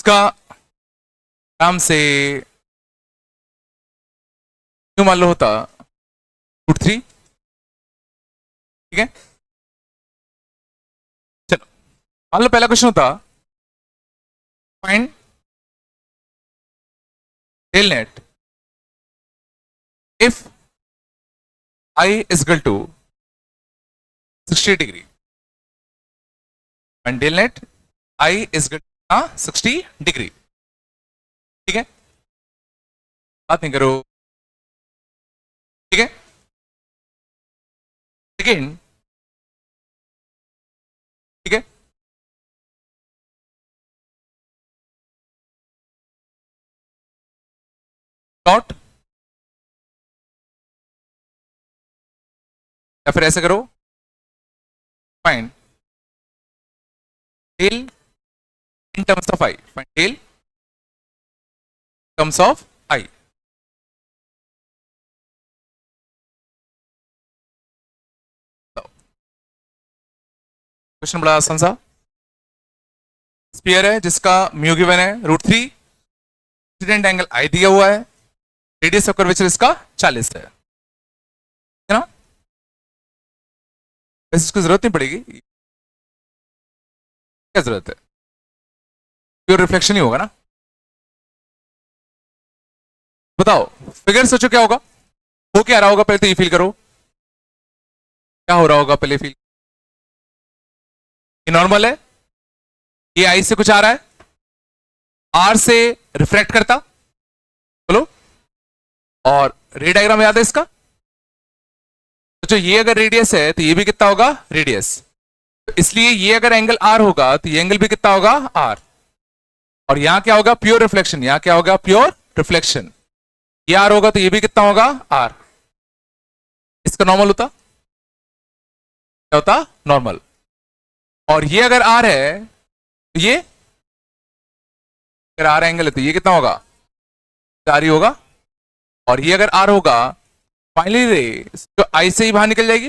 इसका आराम से क्यों मान लो होता √3, ठीक है। चलो मान लो पहला क्वेश्चन होता find del net if I is equal to 60 degree and del net I is equal to 60 degree, ठीक है। बात नहीं करो, ठीक है। सेकेंड, ठीक है, डॉट या फिर ऐसे करो find del in terms of I, find del terms of I. Question बड़ा आसान सा, स्फीयर है जिसका म्यू गिवन है √3, इंसिडेंट एंगल आई दिया हुआ है, रेडियस ऑफ कर्वेचर इसका 40 है ना। वैसे इसको जरूरत नहीं पड़ेगी, क्या जरूरत है, प्योर रिफ्लेक्शन ही होगा ना। बताओ फिगर सोचो क्या होगा, हो क्या रहा होगा, पहले तो ये फील करो क्या हो रहा होगा, पहले फील। ये नॉर्मल है, ये आई से कुछ आ रहा है, आर से रिफ्लेक्ट करता, बोलो, और रे डायग्राम याद है इसका। तो ये अगर रेडियस है तो ये भी कितना होगा रेडियस, तो इसलिए ये अगर एंगल आर होगा तो ये एंगल भी कितना होगा आर, और यहां क्या होगा प्योर रिफ्लेक्शन, यहां क्या होगा प्योर रिफ्लेक्शन, ये आर होगा तो ये भी कितना होगा आर। इसका नॉर्मल होता क्या होता नॉर्मल, और ये अगर आर है तो ये अगर आर एंगल है तो ये कितना होगा आर ही होगा, और ये अगर आर होगा फाइनली रे तो आई से ही बाहर निकल जाएगी।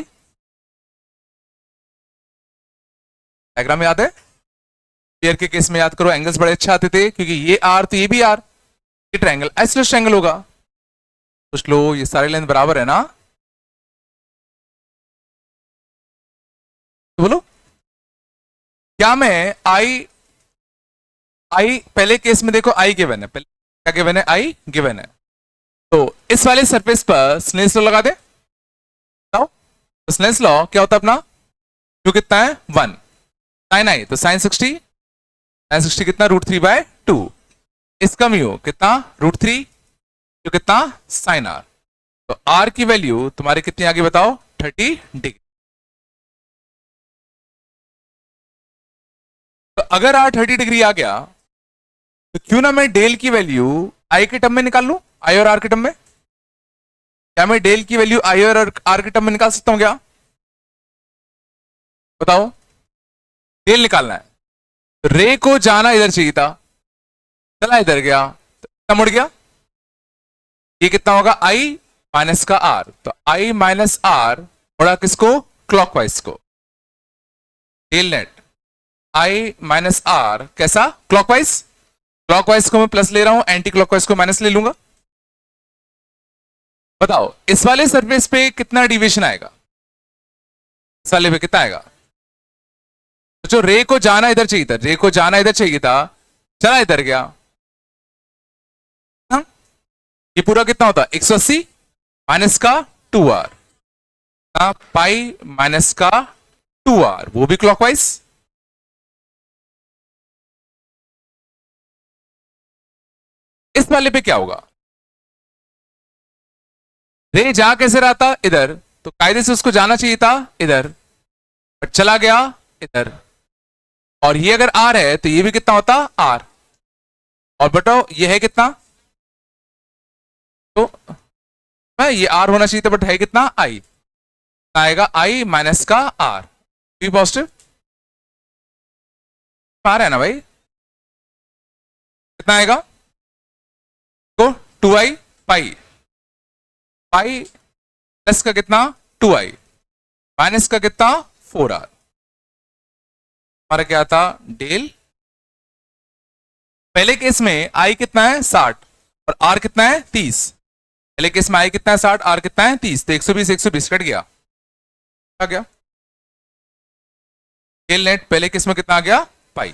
डायग्राम याद है, स्फीयर के केस में याद करो एंगल्स बड़े अच्छे आते थे क्योंकि ये आर तो ये भी आर, ये ट्रायंगल आइसोलेशन एंगल होगा। पूछ लो ये सारे लेंथ बराबर है ना, तो बोलो क्या मैं आई पहले केस में देखो आई गिवन है, पहले क्या गिवन है आई गिवन है, तो इस वाले सरफेस पर स्नेल्स लॉ लगा दे, बताओ तो स्नेल्स लॉ क्या होता है अपना, जो कितना है 1 साइन आई, तो साइन 60 कितना √3/2, इसका म्यू कितना √3 जो कितना साइन आर, तो आर की वैल्यू तुम्हारी कितनी आगे बताओ 30 डिग्री। तो अगर आर 30 डिग्री आ गया तो क्यों ना मैं डेल की वैल्यू आई के टर्म में निकाल लूं, आई और आर के टर्म में, क्या मैं डेल की वैल्यू आई और आर के टर्म में निकाल सकता हूं क्या, बताओ। डेल निकालना है तो रे को जाना इधर चाहिए था, चला इधर गया तो कितना मुड़ गया, ये कितना होगा आई माइनस का आर, तो आई माइनस आर मुड़ा किसको क्लॉकवाइज को, del net I minus R कैसा क्लॉकवाइज, क्लॉकवाइज को मैं प्लस ले रहा हूं, एंटी क्लॉकवाइज को माइनस ले लूंगा। बताओ इस वाले सरफेस पे कितना डिविएशन आएगा, इस वाले पे कितना आएगा, तो जो रे को जाना इधर चाहिए था, रे को जाना इधर चाहिए था, चला इधर गया, हाँ? ये पूरा कितना होता 180 माइनस का 2r, पाई माइनस का 2r, वो भी क्लॉकवाइज। इस वाले पे क्या होगा, रे जा कैसे रहा था इधर, तो कायदे से उसको जाना चाहिए था इधर, बट चला गया इधर, और ये अगर आर है तो ये भी कितना होता आर, और बताओ ये है कितना, तो ये आर होना चाहिए था बट है कितना आई, आएगा आई माइनस का आर, भी पॉजिटिव आर है ना भाई, कितना आएगा तो 2i पाई, पाई प्लस का कितना 2i माइनस का कितना 4r, हमारा क्या था डेल पहले केस में आई कितना है 60 और आर कितना है 30। पहले केस में आई कितना है 60, आर कितना है 30, तो 120 120 कट गया, आ गया टेल नेट। पहले केस में कितना आ गया पाई।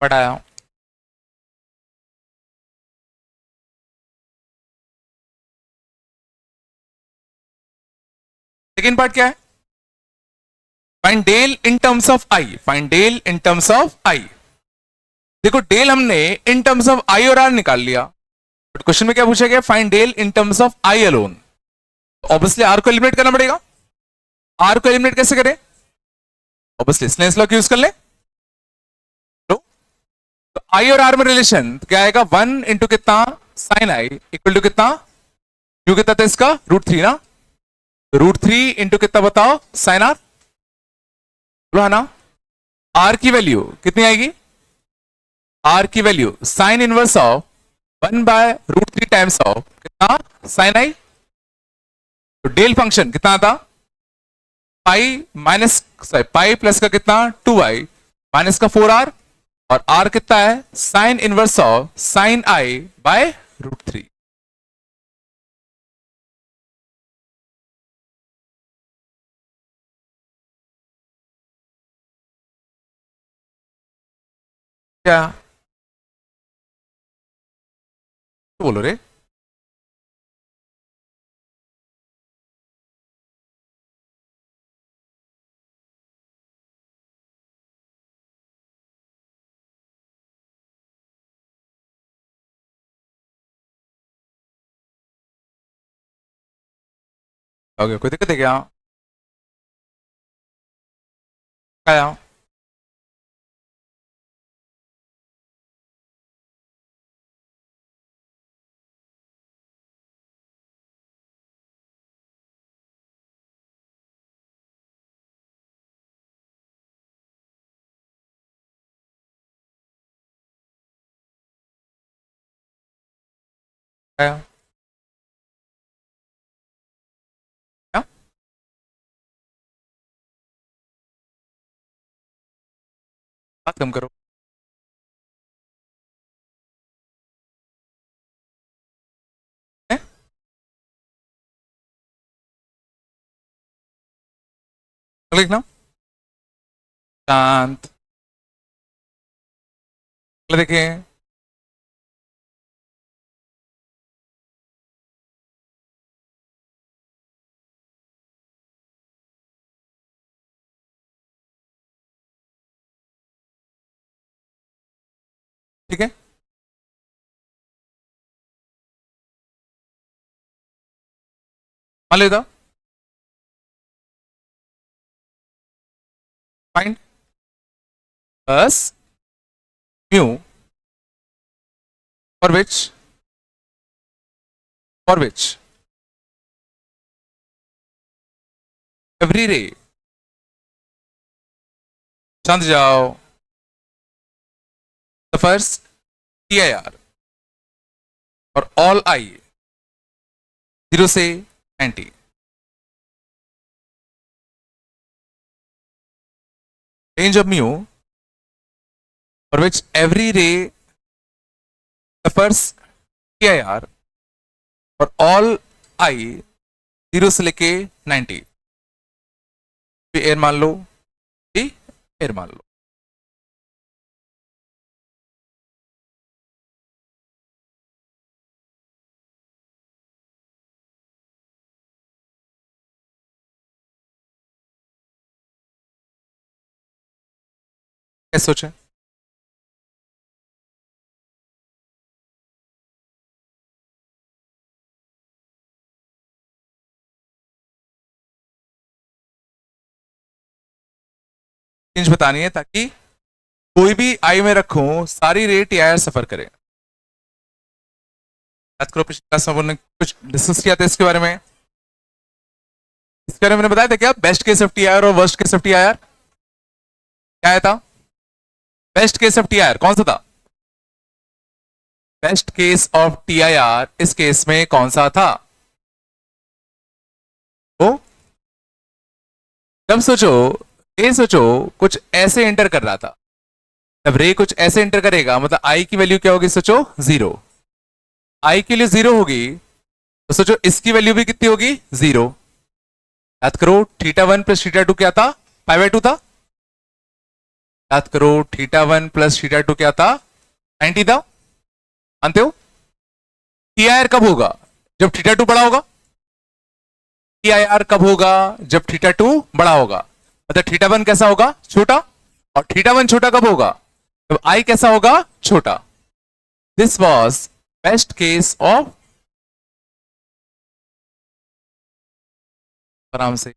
पढ़ाया। सेकेंड पार्ट क्या है, find del in terms of I, find del in terms of I. देखो डेल हमने इन टर्म्स ऑफ आई और आर निकाल लिया, बट क्वेश्चन में क्या पूछा गया, find del in terms of I alone. Obviously R को एलिमिनेट करना पड़ेगा। आर को एलिमिनेट कैसे करें, ऑब्वियसली स्नेल्स लॉ यूज कर ले। तो आई और आर में रिलेशन क्या आएगा, 1 इंटू कितना साइन आई इक्वल टू कितना, क्यों कितना था इसका √3 ना, √3 इंटू कितना बताओ साइन आर, है ना। आर की वैल्यू कितनी आएगी, आर की value sign inverse of 1/√3 times of कितना साइन आई। तो डेल फंक्शन कितना आता, पाई माइनस पाई प्लस का कितना 2i माइनस का 4r, और r कितना है sine inverse of sine i by √3। क्या तो बोलो रे, हो गया, कोई दिक्कत है क्या, आया आया क्या? बात कम करो। हैं? लिखना शांत, देखिए ठीक है, मान लेता फाइंड बस म्यू फॉर विच एवरी रे, शांत जाओ, फर्स्ट TIR और ऑल आई 0 से 90, range of mu for which every ray suffers TIR और all I 0 से लेके 90, एयर मान लो, एयर मान लो। कैसे सोचे, रेंज बतानी है ताकि कोई भी आई में रखूं सारी रे TIR सफर करे। याद करो पिछली क्लास में हमने कुछ डिस्कस किया था इसके बारे में, इसके बारे में मैंने बताया था क्या, बेस्ट केस ऑफ TIR और वर्स्ट केस ऑफ TIR क्या था, बेस्ट केस ऑफ TIR कौन सा था, बेस्ट केस ऑफ TIR इस केस में कौन सा था, वो तब सोचो, ये सोचो कुछ ऐसे एंटर कर रहा था, जब रे कुछ ऐसे एंटर करेगा मतलब आई की वैल्यू क्या होगी, सोचो 0। आई के लिए 0 होगी तो सोचो इसकी वैल्यू भी कितनी होगी, 0। याद करो θ1 प्लस θ2 क्या था, π/2 था। याद करो θ1 प्लस θ2 क्या था, 90 था। मानते हो? TIR कब होगा, जब θ2 बड़ा होगा। TIR कब होगा, जब θ2 बड़ा होगा, मतलब θ1 कैसा होगा, छोटा। और θ1 छोटा कब होगा, जब I कैसा होगा, छोटा। This was best case of, आराम से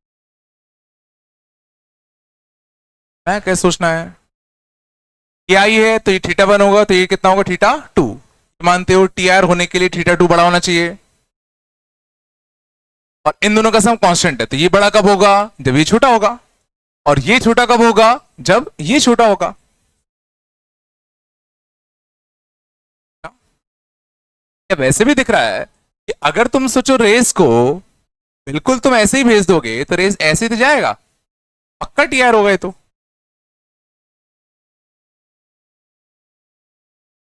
मैं कैसे सोचना है, ये आई है तो ये θ1 होगा तो ये कितना होगा, θ2। मानते हो TIR होने के लिए θ2 बड़ा होना चाहिए, और इन दोनों का सम कांस्टेंट है तो ये बड़ा कब होगा, जब ये छोटा होगा। और ये छोटा कब होगा, जब ये छोटा होगा। या वैसे भी दिख रहा है कि अगर तुम सोचो रेस को बिल्कुल तुम ऐसे ही भेज दोगे तो रेस ऐसे ही तो जाएगा, पक्का TIR होगा ये तो।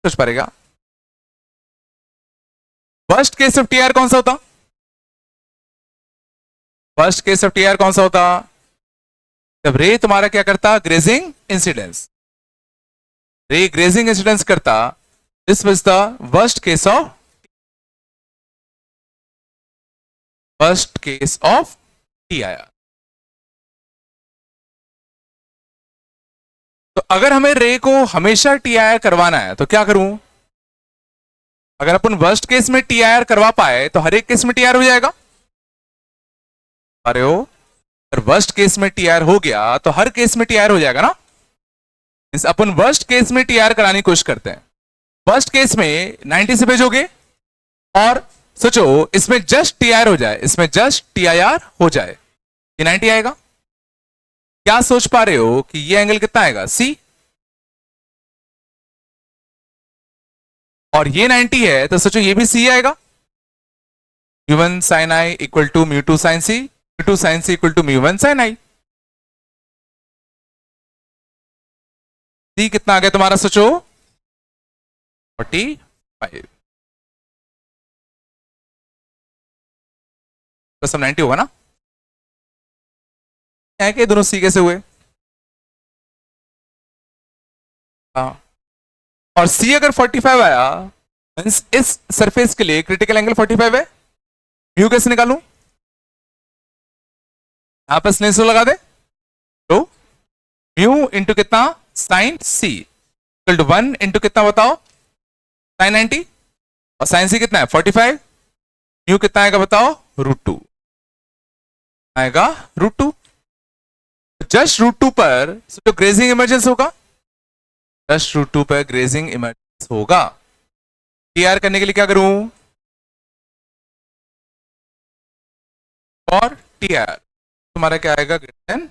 सोच पाएगा फर्स्ट केस ऑफ TIR कौन सा होता, फर्स्ट केस ऑफ TIR कौन सा होता, जब रे तुम्हारा क्या करता, ग्रेजिंग इंसिडेंस, रे ग्रेजिंग इंसिडेंस करता। This was the worst case of, first case of TIR। तो अगर हमें रे को हमेशा TIR करवाना है तो क्या करूं, अगर अपन वर्स्ट केस में TIR करवा पाए तो हर एक केस में TIR हो जाएगा। अरे हो, अगर वर्स्ट केस में TIR हो गया तो हर केस में TIR हो जाएगा ना। अपन वर्स्ट केस में TIR कराने की कोशिश करते हैं, वर्स्ट केस में 90 से भेजोगे और सोचो इसमें जस्ट TIR हो जाए, इसमें जस्ट TIR हो जाए, ये 90 आएगा। क्या सोच पा रहे हो कि ये एंगल कितना आएगा, C, और ये 90 है तो सोचो ये भी C आएगा। μ1 sin I equal to μ2 sin C, μ2 sin C equal to μ1 sin I। C कितना आ गया तुम्हारा, सोचो 45, तो सब 90 होगा ना। है कि दोनों C कैसे हुए, हाँ। और C अगर 45 आया, इस सरफेस के लिए क्रिटिकल एंगल 45 है। म्यू कैसे निकालूं, यहां पर स्नेसो लगा दे, तो म्यू इंटू कितना, sine C equal to 1 into कितना बताओ, साइन 90, और साइन C कितना है 45, म्यू कितना आएगा बताओ, √2 आएगा, √2। जस्ट √2 पर जो ग्रेजिंग इमरजेंस होगा, जस्ट √2 पर ग्रेजिंग इमरजेंस होगा। TIR करने के लिए क्या करूं, और TIR तुम्हारा क्या आएगा, ग्रेटर देन,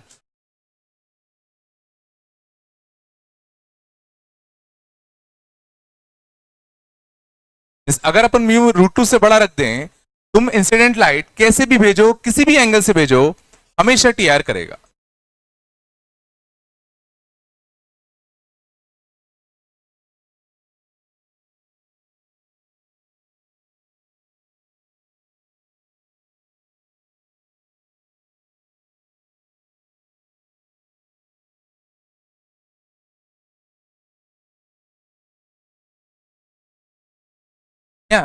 अगर अपन म्यू √2 से बड़ा रख दें, तुम इंसिडेंट लाइट कैसे भी भेजो, किसी भी एंगल से भेजो, हमेशा TIR करेगा। क्या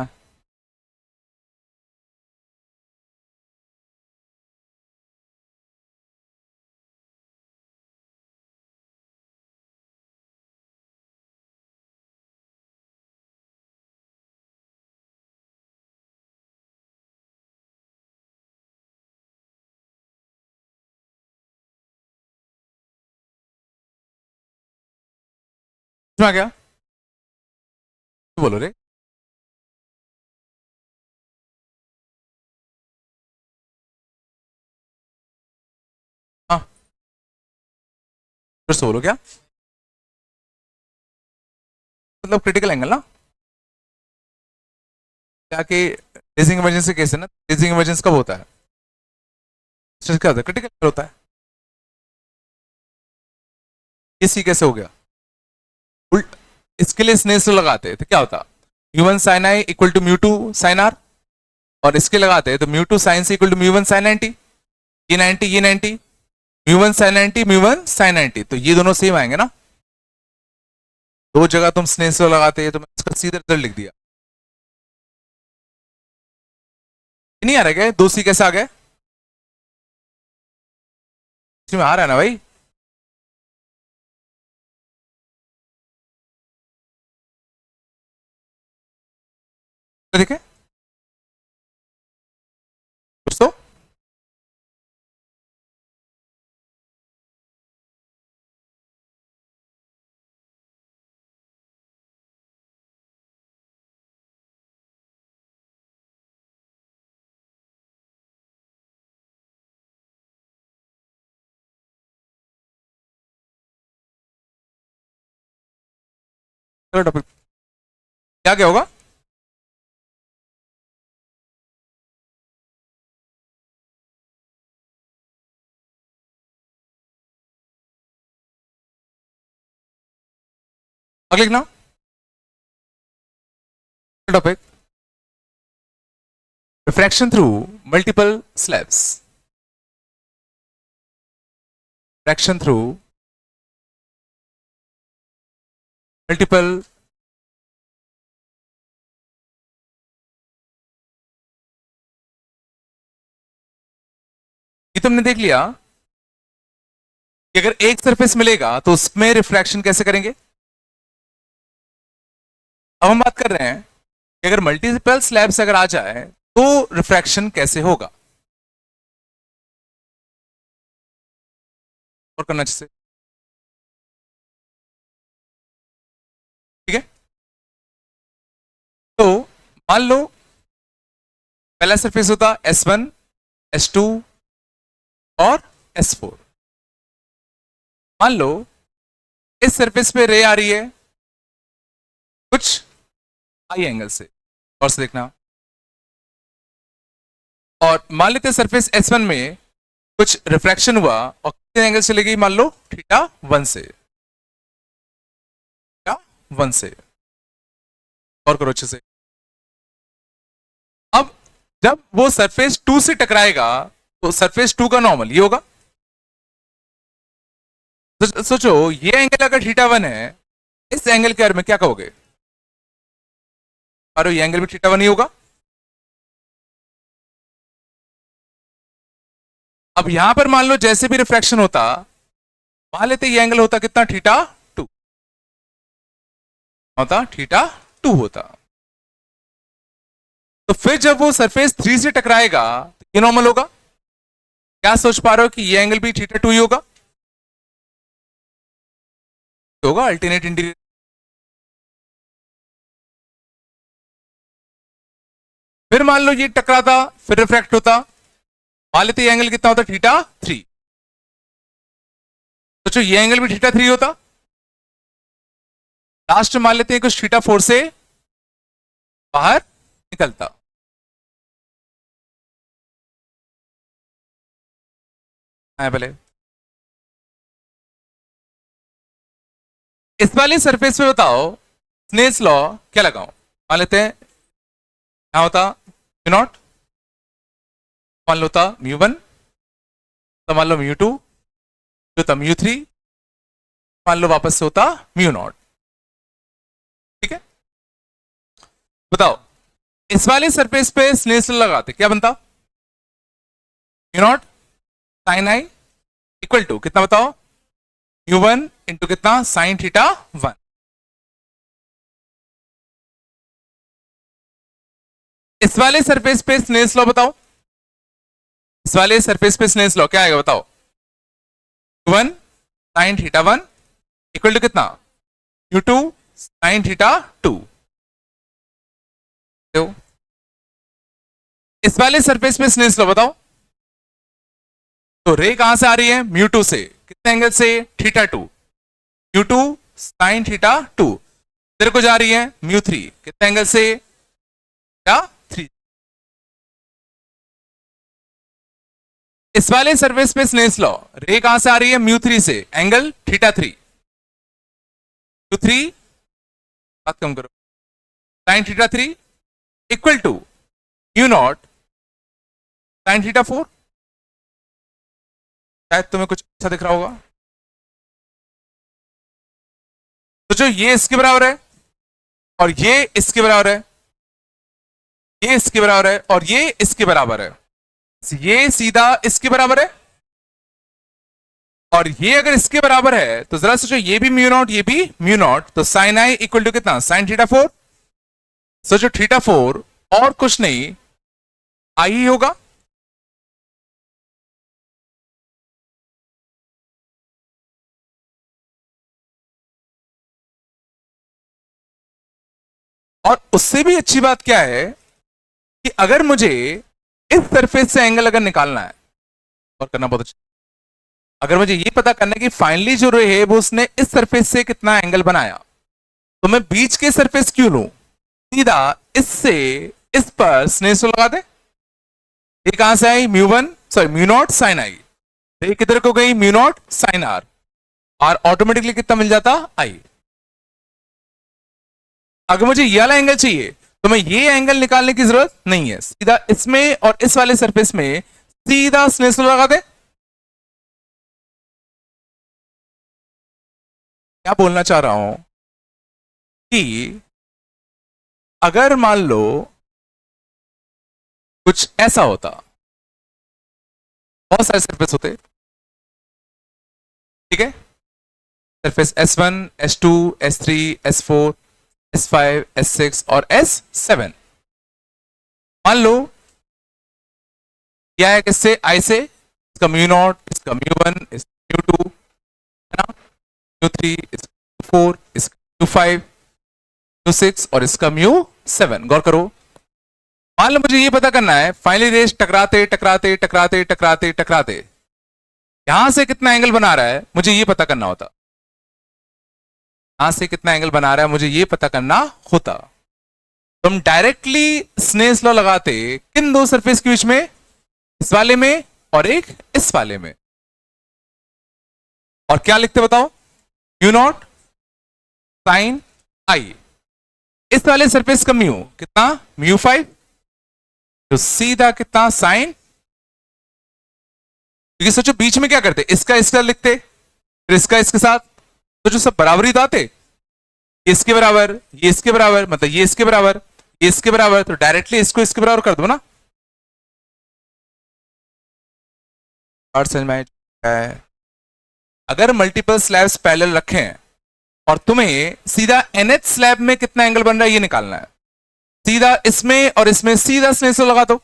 आ गया, बोलो रे, हाँ फिर से बोलो क्या, मतलब क्रिटिकल एंगल ना, क्या कि रेजिंग इमरजेंसी केस है ना, रेजिंग इमरजेंस कब होता है, क्या होता है, क्रिटिकल होता है। ये सी कैसे हो गया? उल्ट, इसके लिए स्नेल्स लॉ लगाते हैं तो क्या होता? Mu one sine I equal to mu two sine R, और इसके लगाते हैं तो mu two sine C equal to mu one sine 90, ये 90 ये 90, mu one sine 90 mu one sine 90, तो ये दोनों सेम आएंगे ना। दो जगह तुम स्नेल्स लॉ लगाते हैं तो मैं इसका सीधा रिजल्ट लिख दिया। नहीं आ रहा क्या? दो सी कैसे आ गए? इसमें आ रहा है ना भाई। तो देखे दोस्तों, टॉपिक क्या क्या होगा? अगले लिखना topic, refraction through multiple slabs. Refraction through multiple ये तुमने देख लिया कि अगर एक सरफेस मिलेगा तो उसमें रिफ्रैक्शन कैसे करेंगे। अब हम बात कर रहे हैं कि अगर मल्टीपल स्लैब्स अगर आ जाए तो रिफ्रैक्शन कैसे होगा, और करना चाहिए। ठीक है, तो मान लो पहला सरफेस होता S1 S2 और S4। मान लो इस सरफेस पे रे आ रही है कुछ आई एंगल से, और से देखना, और मान लेते हैं सरफेस S1 में कुछ रिफ्रैक्शन हुआ और कितने एंगल चली गई? मान लो थीटा 1 से, थीटा 1 से, और करो अच्छे से। अब जब वो सरफेस 2 से टकराएगा तो सरफेस 2 का नॉर्मल ये होगा। सोचो ये एंगल अगर थीटा 1 है, इस एंगल के बारे में क्या कहोगे? और ये एंगल भी थीटा 1 ही होगा। अब यहां पर मान लो जैसे भी रिफ्रैक्शन होता, मान लेते ये एंगल होता कितना? थीटा 2 होता, थीटा 2 होता। तो फिर जब वो सरफेस 3 से टकराएगा तो ये नॉर्मल होगा। क्या सोच पा रहे हो कि ये एंगल भी थीटा 2 ही होगा? होगा अल्टरनेट इंटीरियर। फिर मान लो ये टकराता, फिर रिफ्रैक्ट होता, मान लेते ये एंगल कितना होता? थीटा 3। सोचो ये एंगल भी थीटा 3 होता। लास्ट में मान लेते हैं कुछ थीटा 4 से बाहर निकलता। पहले इस वाली सरफेस पे बताओ स्नेल्स लॉ क्या लगाऊं? मान लेते हैं क्या होता? म्यू नॉट, मान लो था म्यू 1, तो मान लो म्यू 2, जो था म्यू 3, मान लो वापस से होता म्यू नॉट। ठीक है, बताओ इस वाले सरफेस पे स्नेल्स लॉ लगाते क्या बनता? Mu not sine I equal to कितना बताओ? म्यू 1 इंटू कितना? Sine theta 1। इस वाले सरफेस पे स्नेल्स लॉ बताओ, इस वाले सरफेस पे स्नेल्स लॉ क्या आएगा बताओ? 1 साइन थीटा 1 इक्वल टू कितना? Mu 2 sine theta 2। इस वाले सरफेस पे स्नेल्स लॉ बताओ, तो रे कहां से आ रही है? म्यू 2 से, कितने एंगल से? Theta 2, mu 2 sine theta 2। तेरे को जा रही है म्यू 3, कितने एंगल से? थीटा 3। इस वाले सरफेस पे स्नेल्स लॉ रे कहां से आ रही है? म्यू 3 से, एंगल थीटा 3, 3, बात कम करो, sine theta 3 equal to mu not sine theta 4। शायद तुम्हें कुछ अच्छा दिख रहा होगा। तो जो ये इसके बराबर है और ये इसके बराबर है, ये इसके बराबर है और ये इसके बराबर है, ये सीधा इसके बराबर है और ये अगर इसके बराबर है तो जरा सोचो, ये भी म्यू नॉट, ये भी म्यू नॉट, तो साइन आई इक्वल टू कितना, साइन थीटा 4। सोचो थीटा 4 और कुछ नहीं आई ही होगा। और उससे भी अच्छी बात क्या है कि अगर मुझे इस सरफेस से एंगल अगर निकालना है, और करना बहुत अच्छा, अगर मुझे ये पता करना है कि फाइनली जो रे है वो उसने इस सरफेस से कितना एंगल बनाया, तो मैं बीच के सरफेस क्यों लूं, सीधा इससे इस पर स्नेह से लगा दे। ये कहां से आई, mu one, sorry mu not sine I, तो ये किधर को गई, म्यू नॉट साइन आर, और ऑटोमेटिकली कितना मिल जाता, आई। अगर मुझे ये वाला एंगल चाहिए तो मैं ये एंगल निकालने की जरूरत नहीं है, सीधा इसमें और इस वाले सरफेस में सीधा स्नेह लगा दे। क्या बोलना चाह रहा हूं कि अगर मान लो कुछ ऐसा होता, बहुत सारे सरफेस होते, ठीक है, surface S1, S2, S3, S4, S5, S6 और S7। मान लो क्या है, किससे, आई से, इसका म्यू नॉट, इसका म्यू वन, इसका म्यू टू, है ना, म्यू थ्री, इसका म्यू फोर, इसका म्यू फाइव, म्यू सिक्स और इसका म्यू सेवन। गौर करो, मान लो मुझे ये पता करना है फाइनली रेस टकराते टकराते टकराते टकराते टकराते यहां से कितना एंगल बना रहा है, मुझे ये पता करना होता। यहां से कितना एंगल बना रहा है मुझे ये पता करना होता, तो हम डायरेक्टली स्नेल्स लॉ लगाते किन दो सरफेस के बीच में, इस वाले में और एक इस वाले में, और क्या लिखते बताओ, म्यू नॉट साइन आई, इस वाले सरफेस का म्यू कितना, म्यू फाइव, तो सीधा कितना साइन, क्योंकि सोचो बीच में क्या करते, इसका इसका लिखते, फिर इसका इसके साथ, तो जो सब बराबरी तो आते, ये इसके बराबर, ये इसके बराबर, मतलब ये इसके बराबर, ये इसके बराबर, तो डायरेक्टली इसको इसके बराबर कर दो ना। और समझ में आया? अगर मल्टीपल स्लैब्स पैरेलल रखे हैं और तुम्हें सीधा nth स्लैब में कितना एंगल बन रहा है ये निकालना है, सीधा इसमें और इसमें सीधा स्नेह लगा दो।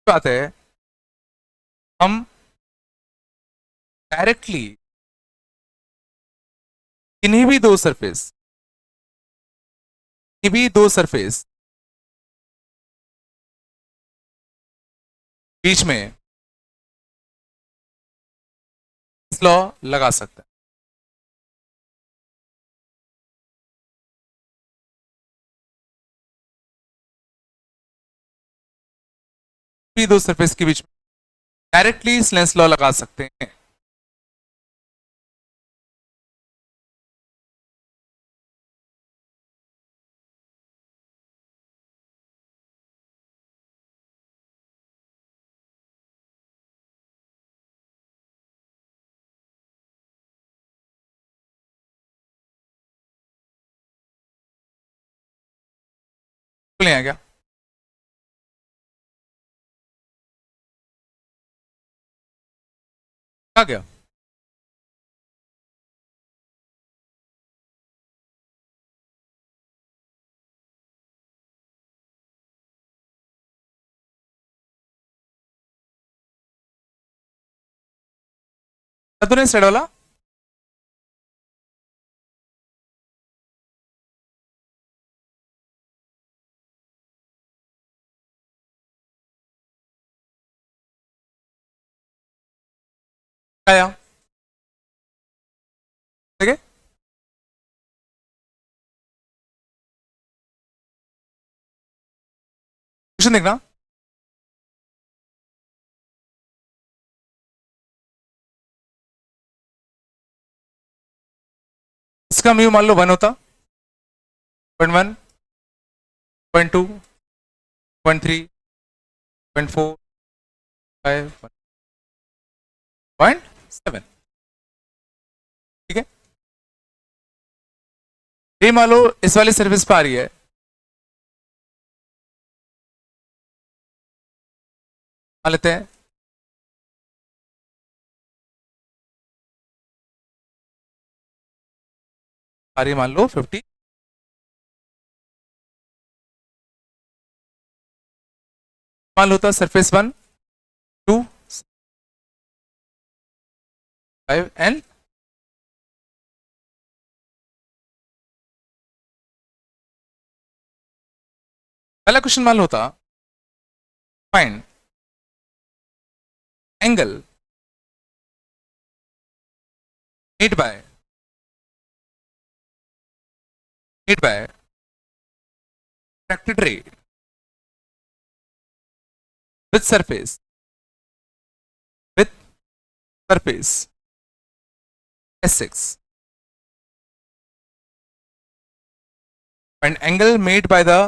बात है, हम डायरेक्टली इन्हीं भी दो सरफेस, इन्हीं भी दो सरफेस बीच में लॉ लगा सकते हैं। भी दो सरफेस के बीच में डायरेक्टली स्नेल्स लॉ लगा सकते हैं। बोले क्या, आ गया? तूने सेड वाला आया, ठीक है। क्वेश्चन देखना, इसका म्यू मान लो 1 होता, 0.1, 0.2, 0.3, 0.4, 5, 0.7, ठीक है। ये मान लो इस वाली सर्विस पर आ रही है, मान लेते हैं आ रही है, मान लो 50, मान लो था सरफेस 1, 2, 5 एंड पहला क्वेश्चन मान लो था find angle made bye refracted ray with surface S6 and angle made by the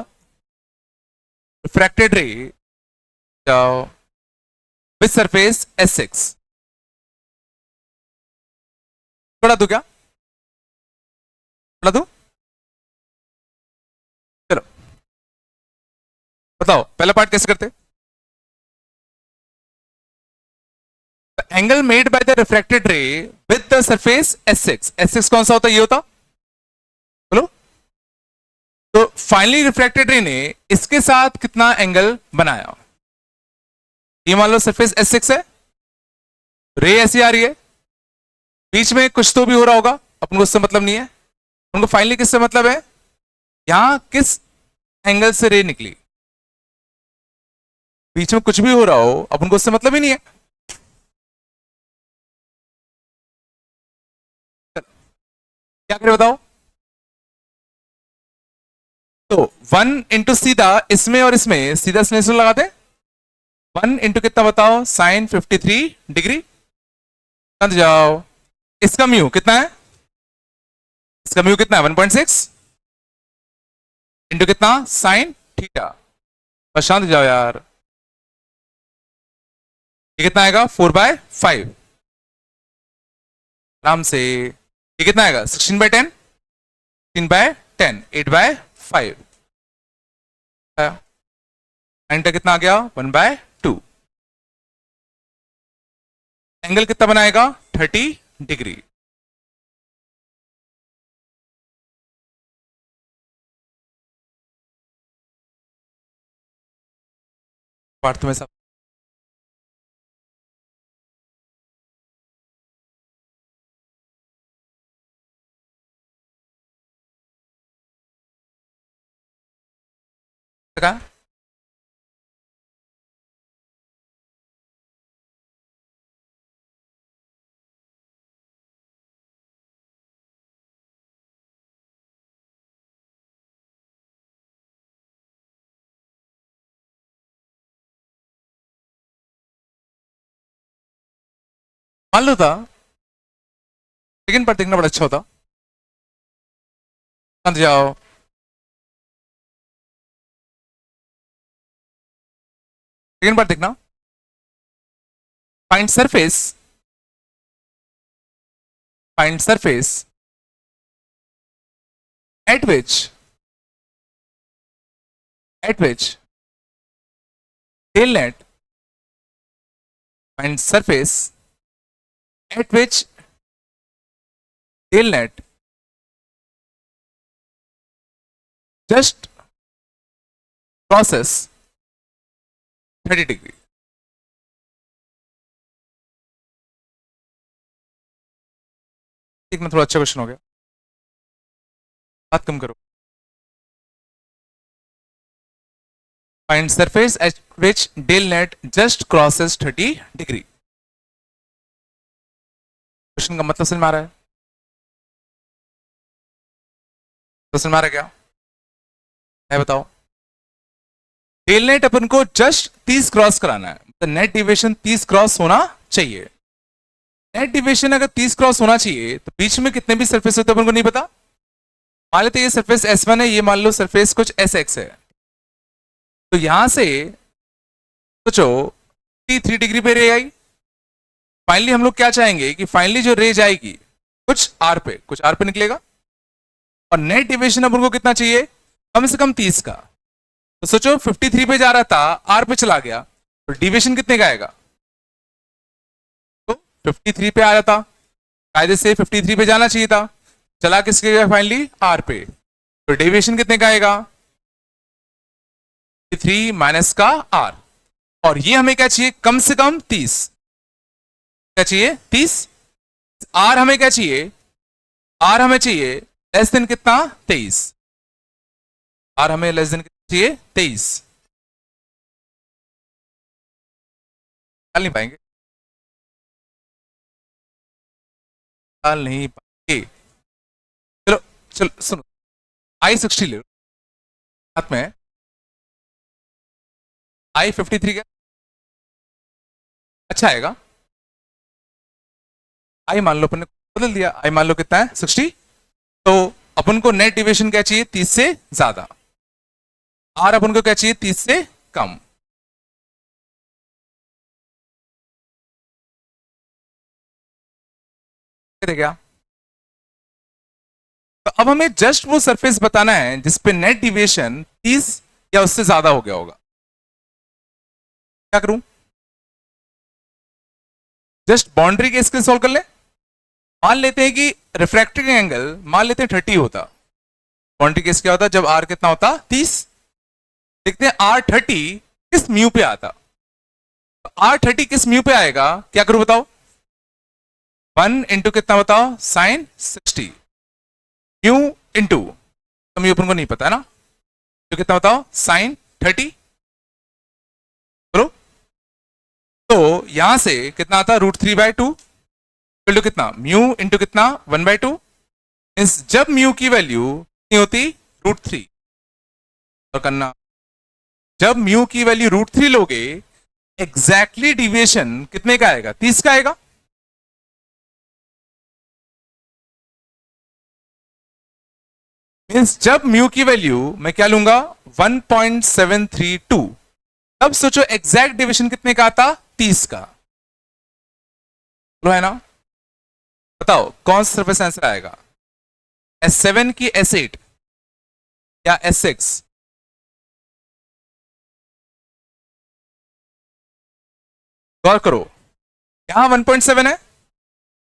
refracted ray with surface S6। थोड़ा दो क्या, थोड़ा दो, चलो बताओ पहला पार्ट कैसे करते। Angle made by the refracted रे with the surface S6, S6 कौन सा होता है, ये होता, बोलो। तो फाइनली रिफ्रैक्टेड रे ने इसके साथ कितना एंगल बनाया, ये मान लो सरफेस S6 है, रे ऐसी आ रही है, बीच में कुछ तो भी हो रहा होगा, अपन को उससे मतलब नहीं है, उनको फाइनली किससे मतलब है, यहां किस एंगल से रे निकली, बीच में कुछ भी हो रहा हो अपन को उससे मतलब ही नहीं है। क्या करें बताओ, तो 1 इंटू सीधा इसमें और इसमें सीधा स्नेसर लगा दे, 1 इंटू कितना बताओ, साइन 53 डिग्री, जाओ, इसका म्यू कितना है, इसका म्यू कितना है 1.6 इंटू कितना साइन थीटा, बस शांत जाओ यार, ये कितना आएगा 4/5, आराम से, ये कितना आएगा 16/10, 16/10, 8/5, एंटर कितना आ गया 1/2, एंगल कितना बनाएगा 30 डिग्री। पार्ट तुम्हें सब लगा, मान लो था, सेकंड पार्ट देखना बड़ा अच्छा होता, समझ जाओ, सेकंड पार्ट देखना, find surface at which tail net, find surface at which tail net just crosses 30 degree. एक में थोड़ा अच्छा क्वेश्चन हो गया, बात कम करो, find surface at which tail net just crosses 30 degree. Question का मतलब समझ में आ रहा है? तो समझ में आ रहा है क्या है बताओ? टेल नेट अपन को जस्ट 30 क्रॉस कराना है, तो नेट डिविएशन 30 क्रॉस होना चाहिए। नेट डिविएशन अगर 30 क्रॉस होना चाहिए तो बीच में कितने भी सरफेस होते हैं अपन को नहीं पता। मान लेते ये सरफेस S1 है, ये मान लो सरफेस कुछ SX है, तो यहां से सोचो 3 डिग्री पे रे आई। फाइनली हम लोग क्या चाहेंगे कि फाइनली जो रे जाएगी कुछ R पे निकलेगा, और नेट डिविएशन अपन को कितना चाहिए, कम से कम 30 का। तो सोचो 53 पे जा रहा था, R पे चला गया, तो डिविएशन कितने का आएगा? तो 53 पे आ जाता, कायदे से 53 पे जाना चाहिए था, चला किसके गया फाइनली R पे, तो डेविएशन कितने का आएगा? 3 माइनस का R। और ये हमें क्या चाहिए, कम से कम 30। क्या चाहिए? 30। R हमें क्या चाहिए? R हमें चाहिए लेस देन कितना? 23। R हमें लेस देन कितना चाहिए? 23। निकाल नहीं पाएंगे, निकाल नहीं पाएंगे। चलो चलो सुनो, I60 ले लो हाथ में, I53 क्या अच्छा आएगा? आई मान लो अपन ने बदल दिया, आई मान लो कितना है? 60। तो अपन को नेट डिविएशन क्या चाहिए? 30 से ज्यादा। आर अपन को क्या चाहिए? 30 से कम। क्या? तो अब हमें जस्ट वो सरफेस बताना है जिसपे नेट डिविएशन 30 या उससे ज्यादा हो गया होगा। क्या करूं? जस्ट बाउंड्री केस के सॉल्व कर ले। मान लेते हैं कि रिफ्रैक्टिव एंगल मान लेते हैं 30 होता। बाउंड्री केस क्या होता? जब आर कितना होता? 30। देखते हैं R30 किस म्यू पे आता। R30 किस म्यू पे आएगा? क्या करूं बताओ? 1 इंटू कितना बताओ? साइन 60 म्यू इंटू, तो म्यू अपन को नहीं पता है ना, तो कितना बताओ? साइन 30। बोलो। तो यहां से कितना आता? √3/2 इक्वल टू कितना? म्यू इंटू कितना? 1/2। मींस जब म्यू की वैल्यू कितनी होती? √3। और करना, जब म्यू की वैल्यू √3 लोगे, एग्जैक्टली डिविएशन कितने का आएगा? 30 का आएगा। मींस जब म्यू की वैल्यू मैं क्या लूंगा? 1.732। तब सोचो एग्जैक्ट डिविएशन कितने का आता? 30 का। लो है ना? बताओ कौन सा सरफेस आंसर आएगा? S7 की S8 या S6? गौर करो, यहां 1.7 है,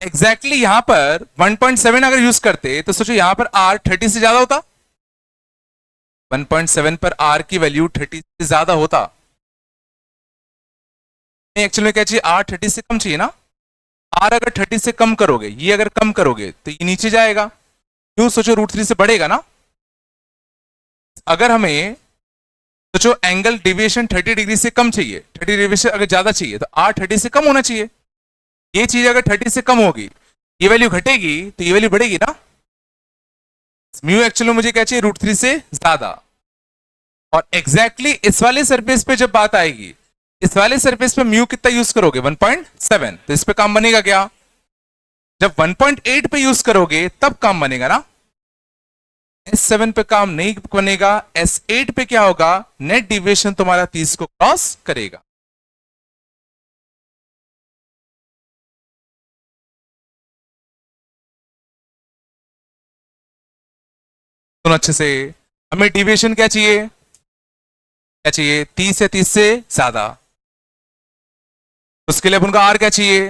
एग्जैक्टली यहां पर 1.7 अगर यूज करते तो सोचो यहां पर R 30 से ज्यादा होता। 1.7 पर R की वैल्यू 30 से ज्यादा होता। एक्चुअली क्या चाहिए? R 30 से कम चाहिए ना। R अगर 30 से कम करोगे, ये अगर कम करोगे तो ये नीचे जाएगा। क्यों? सोचो √3 से बढ़ेगा ना। अगर हमें सोचो एंगल डिविएशन 30 डिग्री से कम चाहिए, 30 डिग्री से अगर ज्यादा चाहिए तो R 30 से कम होना चाहिए। ये चीज अगर 30 से कम होगी, ये वैल्यू घटेगी तो ये वैल्यू बढ़ेगी ना। म्यू एक्चुअली मुझे क्या चाहिए? √3 से ज्यादा। और एग्जैक्टली इस वाले सरफेस पे जब बात आएगी, इस वाले सरफेस पे म्यू कितना यूज करोगे? 1.7। तो इस पे काम बनेगा क्या? जब 1.8 पे यूज करोगे तब काम बनेगा ना। S7 पे काम नहीं बनेगा। S8 पे क्या होगा? नेट डिविएशन तुम्हारा 30 को क्रॉस करेगा। सुनो अच्छे से, हमें डिविएशन क्या चाहिए? क्या चाहिए? 30 या 30 से ज्यादा। उसके लिए अपन को R क्या चाहिए?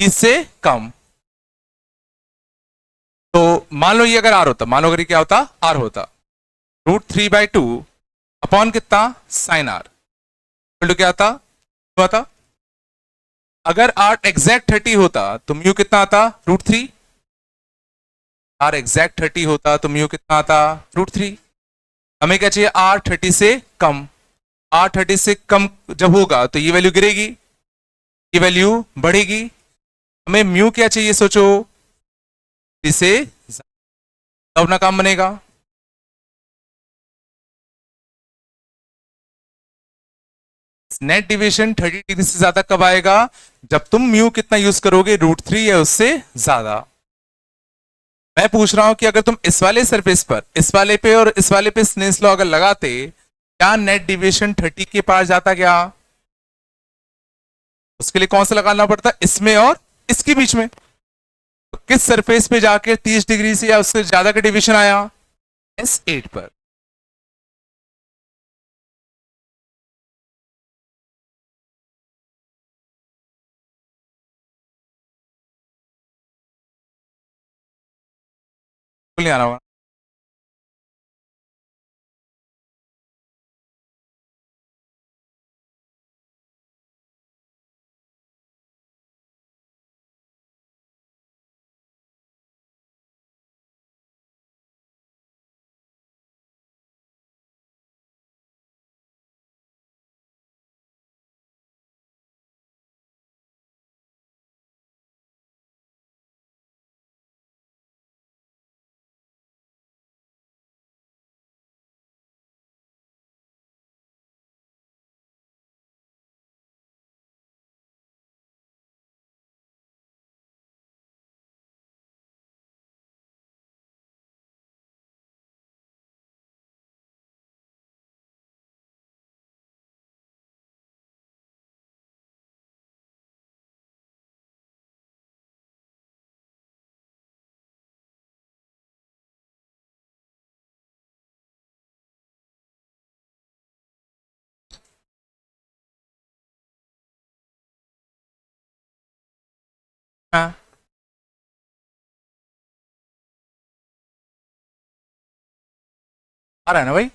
30 से कम। तो मान लो ये अगर R होता, मान लो अगर ये क्या होता? R होता, √3/2 अपॉन कितना? साइन R टू क्या आता? अगर R एग्जैक्ट 30 होता तो म्यू कितना आता? √3। R एग्जैक्ट 30 होता तो म्यू कितना आता? √3। हमें क्या चाहिए? R 30 से कम। R 30 से कम जब होगा तो ये वैल्यू गिरेगी, ये वैल्यू बढ़ेगी। हमें म्यू क्या चाहिए सोचो, इसे तब ना काम बनेगा। नेट डिविएशन 30 डिग्री से ज्यादा कब आएगा, जब तुम म्यू कितना यूज करोगे, √3 या उससे ज्यादा। मैं पूछ रहा हूं कि अगर तुम इस वाले सरफेस पर, इस वाले पे और इस वाले पे स्नेल्स लॉ अगर लगाते, क्या नेट डिविएशन 30 के पार जाता क्या? उसके लिए कौन सा लगाना पड़ता, इसमें और इसके बीच में। तो किस सरफेस पे जाके 30 डिग्री से या उससे ज्यादा का डिविएशन आया, S8 पर। नहीं आ रहा होगा। हाँ, आ रहा है ना भाई।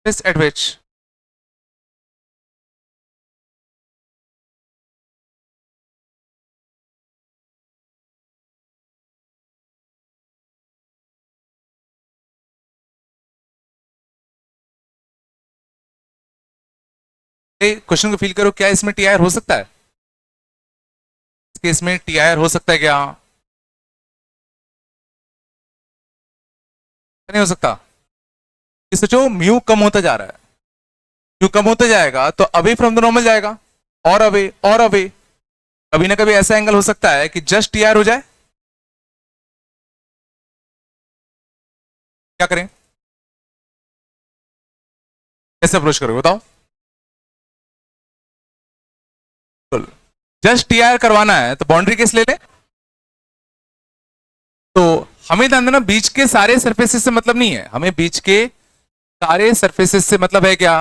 This at which क्वेश्चन को फील करो, क्या इसमें टी आर हो सकता है, इस केस में टी आर हो सकता है क्या, नहीं हो सकता। ये सोचो म्यू कम होता जा रहा है, म्यू कम होता जाएगा तो अवे फ्रॉम द नॉर्मल जाएगा, और अवे और अवे। कभी ना कभी ऐसा एंगल हो सकता है कि जस्ट टी आर हो जाए। क्या करें, कैसे अप्रोच करोगे बताओ। जस्ट टी आर करवाना है तो बाउंड्री केस ले ले। तो हमें ध्यान देना, बीच के सारे सरफेसेस से मतलब नहीं है, हमें बीच के सारे सरफेसेस से मतलब है क्या।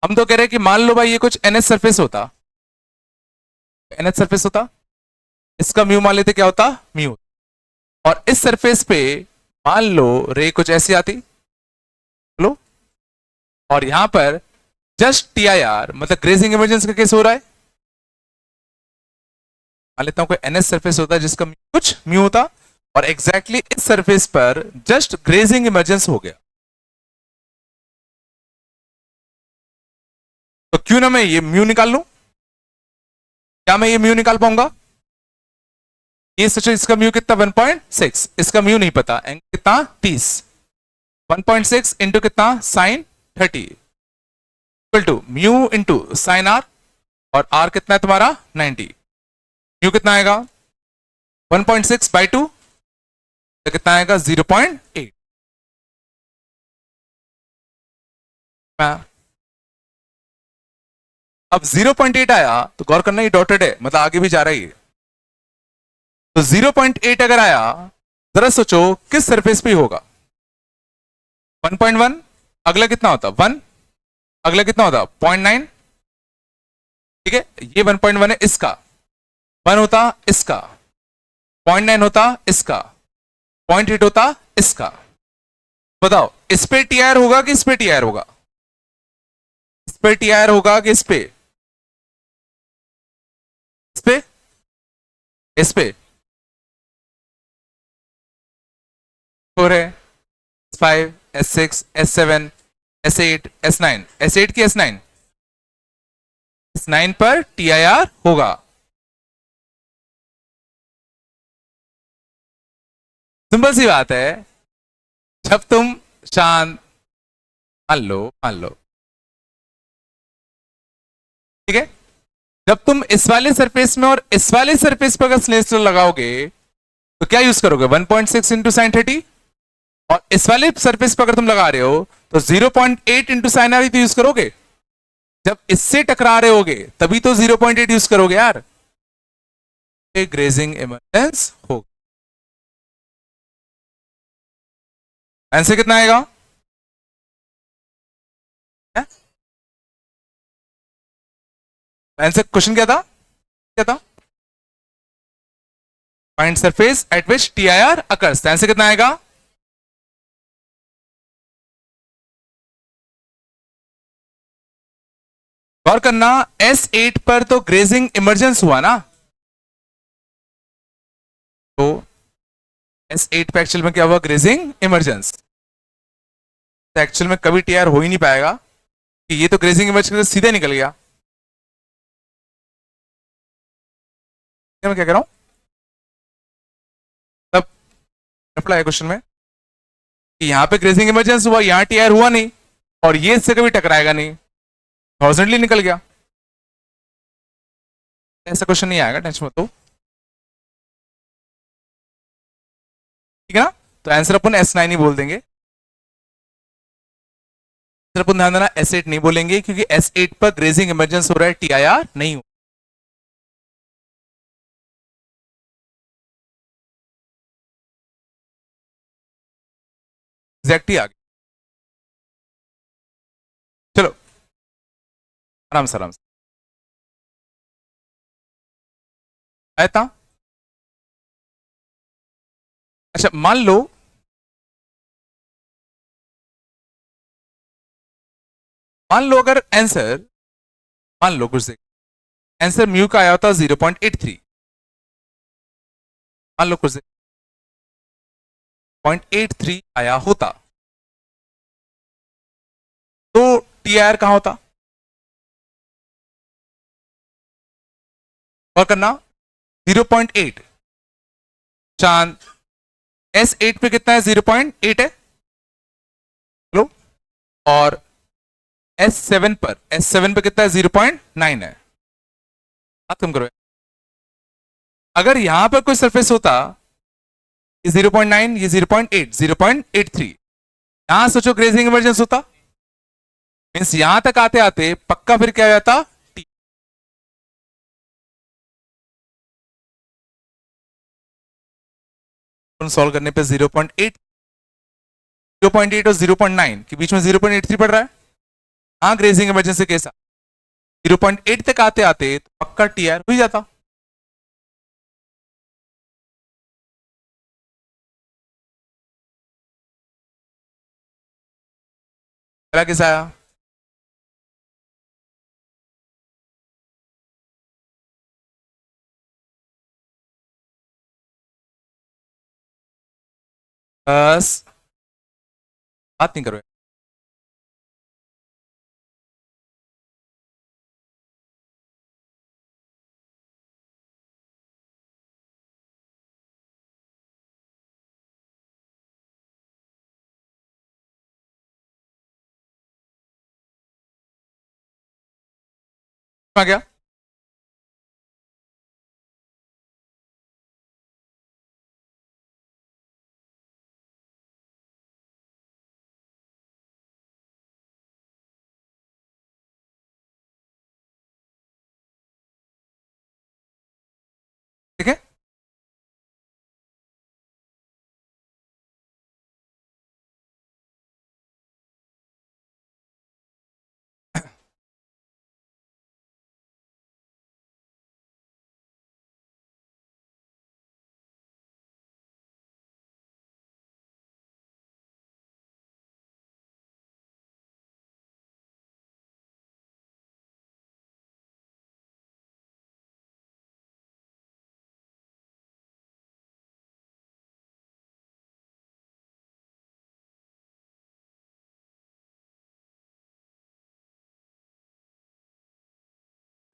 हम तो कह रहे हैं कि मान लो भाई ये कुछ एनएच सरफेस होता, एनएच सरफेस होता, इसका म्यू मान लेते क्या होता, म्यू। और इस सरफेस पे मान लो रे कुछ ऐसी आती, लो, और यहां पर जस्ट टी आई आर मतलब ग्रेजिंग इमरजेंस का केस हो रहा है। मान लेता हूं कोई एनएस सरफेस होता है जिसका कुछ म्यू होता, और एग्जैक्टली इस सरफेस पर जस्ट ग्रेजिंग इमरजेंस हो गया, तो क्यों ना मैं ये म्यू निकाल लूं। क्या मैं ये म्यू निकाल पाऊंगा, ये सोचो इसका म्यू कितना 1.6, इसका म्यू नहीं पता, एंगल कितना 30, 1.6 इंटू कितना sine 30 equal to mu into sine R, और आर कितना है तुम्हारा 90। म्यू कितना आएगा 1.6 बाई 2, तो कितना आएगा 0.8। अब 0.8 आया तो गौर करना, ये डॉटेड है मतलब आगे भी जा रही है। तो 0.8 अगर आया, जरा सोचो किस सरफेस पे होगा। 1.1, अगला कितना होता 1, अगला कितना होता 0.9। ठीक है, ये 1.1 है, इसका 1 होता, इसका 0.9 होता, इसका 0.8 होता, इसका। बताओ इस पे टीआर होगा कि इस पे टीआर होगा? इस पे टीआर होगा कि इस पे? इस पे, इस पे 4 है, S5, S6, S7, S8, S9, S8 की S9, S9 पर TIR होगा। सिंपल सी बात है, जब तुम शांत, मान लो, ठीक है, जब तुम इस वाले सरफेस में और इस वाले सरफेस पर अगर स्नेस्टर लगाओगे तो क्या यूज करोगे? 1.6 इंटू साइन 30। और इस वाले सरफेस पर अगर तुम लगा रहे हो तो 0.8 इंटू साइन आर तो यूज करोगे। जब इससे टकरा रहे होगे तभी तो 0.8 यूज करोगे यार। ग्रेजिंग इमरजेंस होगा। आंसर कितना आएगा? आंसर क्वेश्चन क्या था? क्या था? Find surface at which TIR occurs. Answer कितना आएगा? गौर करना, S8 पर तो ग्रेजिंग इमरजेंस हुआ ना, तो S8 पे एक्चुअल में क्या हुआ? Grazing emergence. तो एक्चुअल में कभी टीआर हो ही नहीं पाएगा कि ये तो ग्रेजिंग इमरजेंस सीधे निकल गया। मैं क्या कह रहा हूं तब अप्लाई क्वेश्चन में कि यहां पे ग्रेजिंग इमरजेंस हुआ, यहां टीआर हुआ नहीं, और ये इससे कभी टकराएगा नहीं, हॉरिजॉन्टली निकल गया। ऐसा क्वेश्चन नहीं आएगा, टेंशन मत लो, ठीक है ना। तो आंसर अपन S9 ही बोल देंगे। अपन ध्यान देना, S8 नहीं बोलेंगे क्योंकि S8 पर ग्रेजिंग इमरजेंस हो रहा है, टीआईआर नहीं हो। एग्जैक्टली आ गया। चलो आराम से, आराम से आया था। अच्छा मान लो अगर आंसर, मान लो कुछ आंसर म्यू का आया होता 0.83, मान लो कुछ 0.83 आया होता तो टीआईआर कहां होता? और करना 0.8 चांद, S8 पे कितना है? 0.8 है। लो, और S7 पे कितना है? 0.9 है। बात कम करो। अगर यहां पर कोई सरफेस होता, ये 0.9, ये 0.8, 0.83, यहां सोचो ग्रेजिंग इमरजेंस होता, मीन्स यहां तक आते आते पक्का फिर क्या हो जाता? सॉल्व करने पे 0.8, 0.8 और 0.9 के बीच में 0.83 पड़ रहा है। हाँ, ग्रेजिंग इमरजेंसी केस 0.8 तक आते आते तो पक्का टीआर हो ही जाता। पहला केस आया, बस बात नहीं करो। आ गया। ठीक है।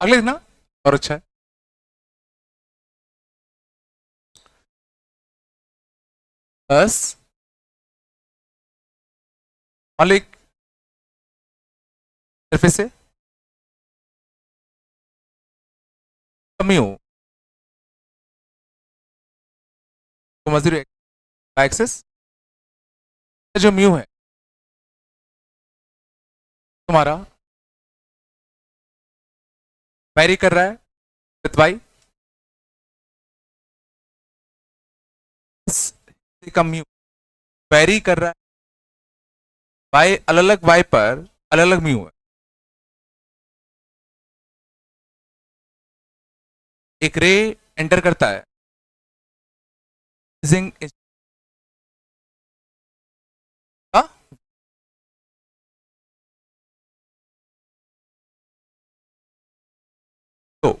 अगले दिन ना और अच्छा है। बस मान लो एक सरफेस से म्यू तो मजीरो एक्सेस जो म्यू है तुम्हारा वेरी कर रहा है विथ वाई का म्यू वेरी कर रहा है वाई अलग अलग वाई पर अलग अलग म्यू है। एक रे एंटर करता है तो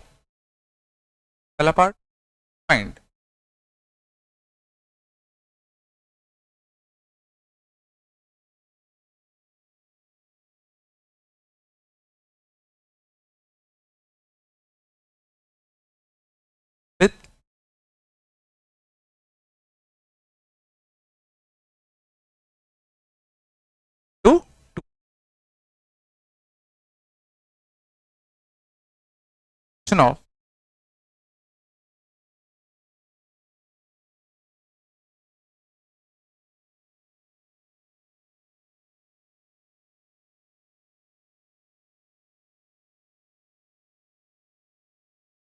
पहला part find with two of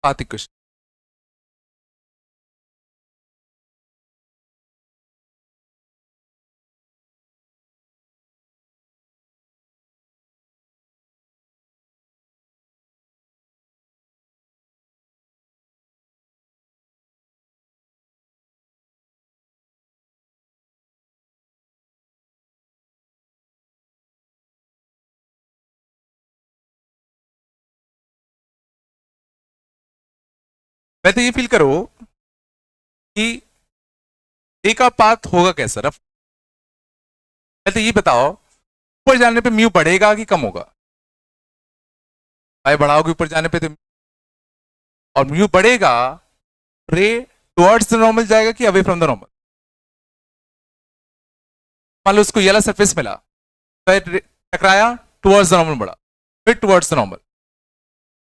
path equation. मैं तो ये फील करो कि ए का पाथ होगा कैसा रफ। मैं तो ये बताओ ऊपर जाने पे म्यू बढ़ेगा कि कम होगा। भाई बढ़ाओगे ऊपर जाने पे तो और म्यू बढ़ेगा रे टुवर्ड्स द नॉर्मल जाएगा कि अवे फ्रॉम द नॉर्मल। मान लो उसको ये वाला सरफेस मिला फिर टकराया टुवर्ड्स द नॉर्मल बढ़ा फिर टुवर्ड्स द नॉर्मल।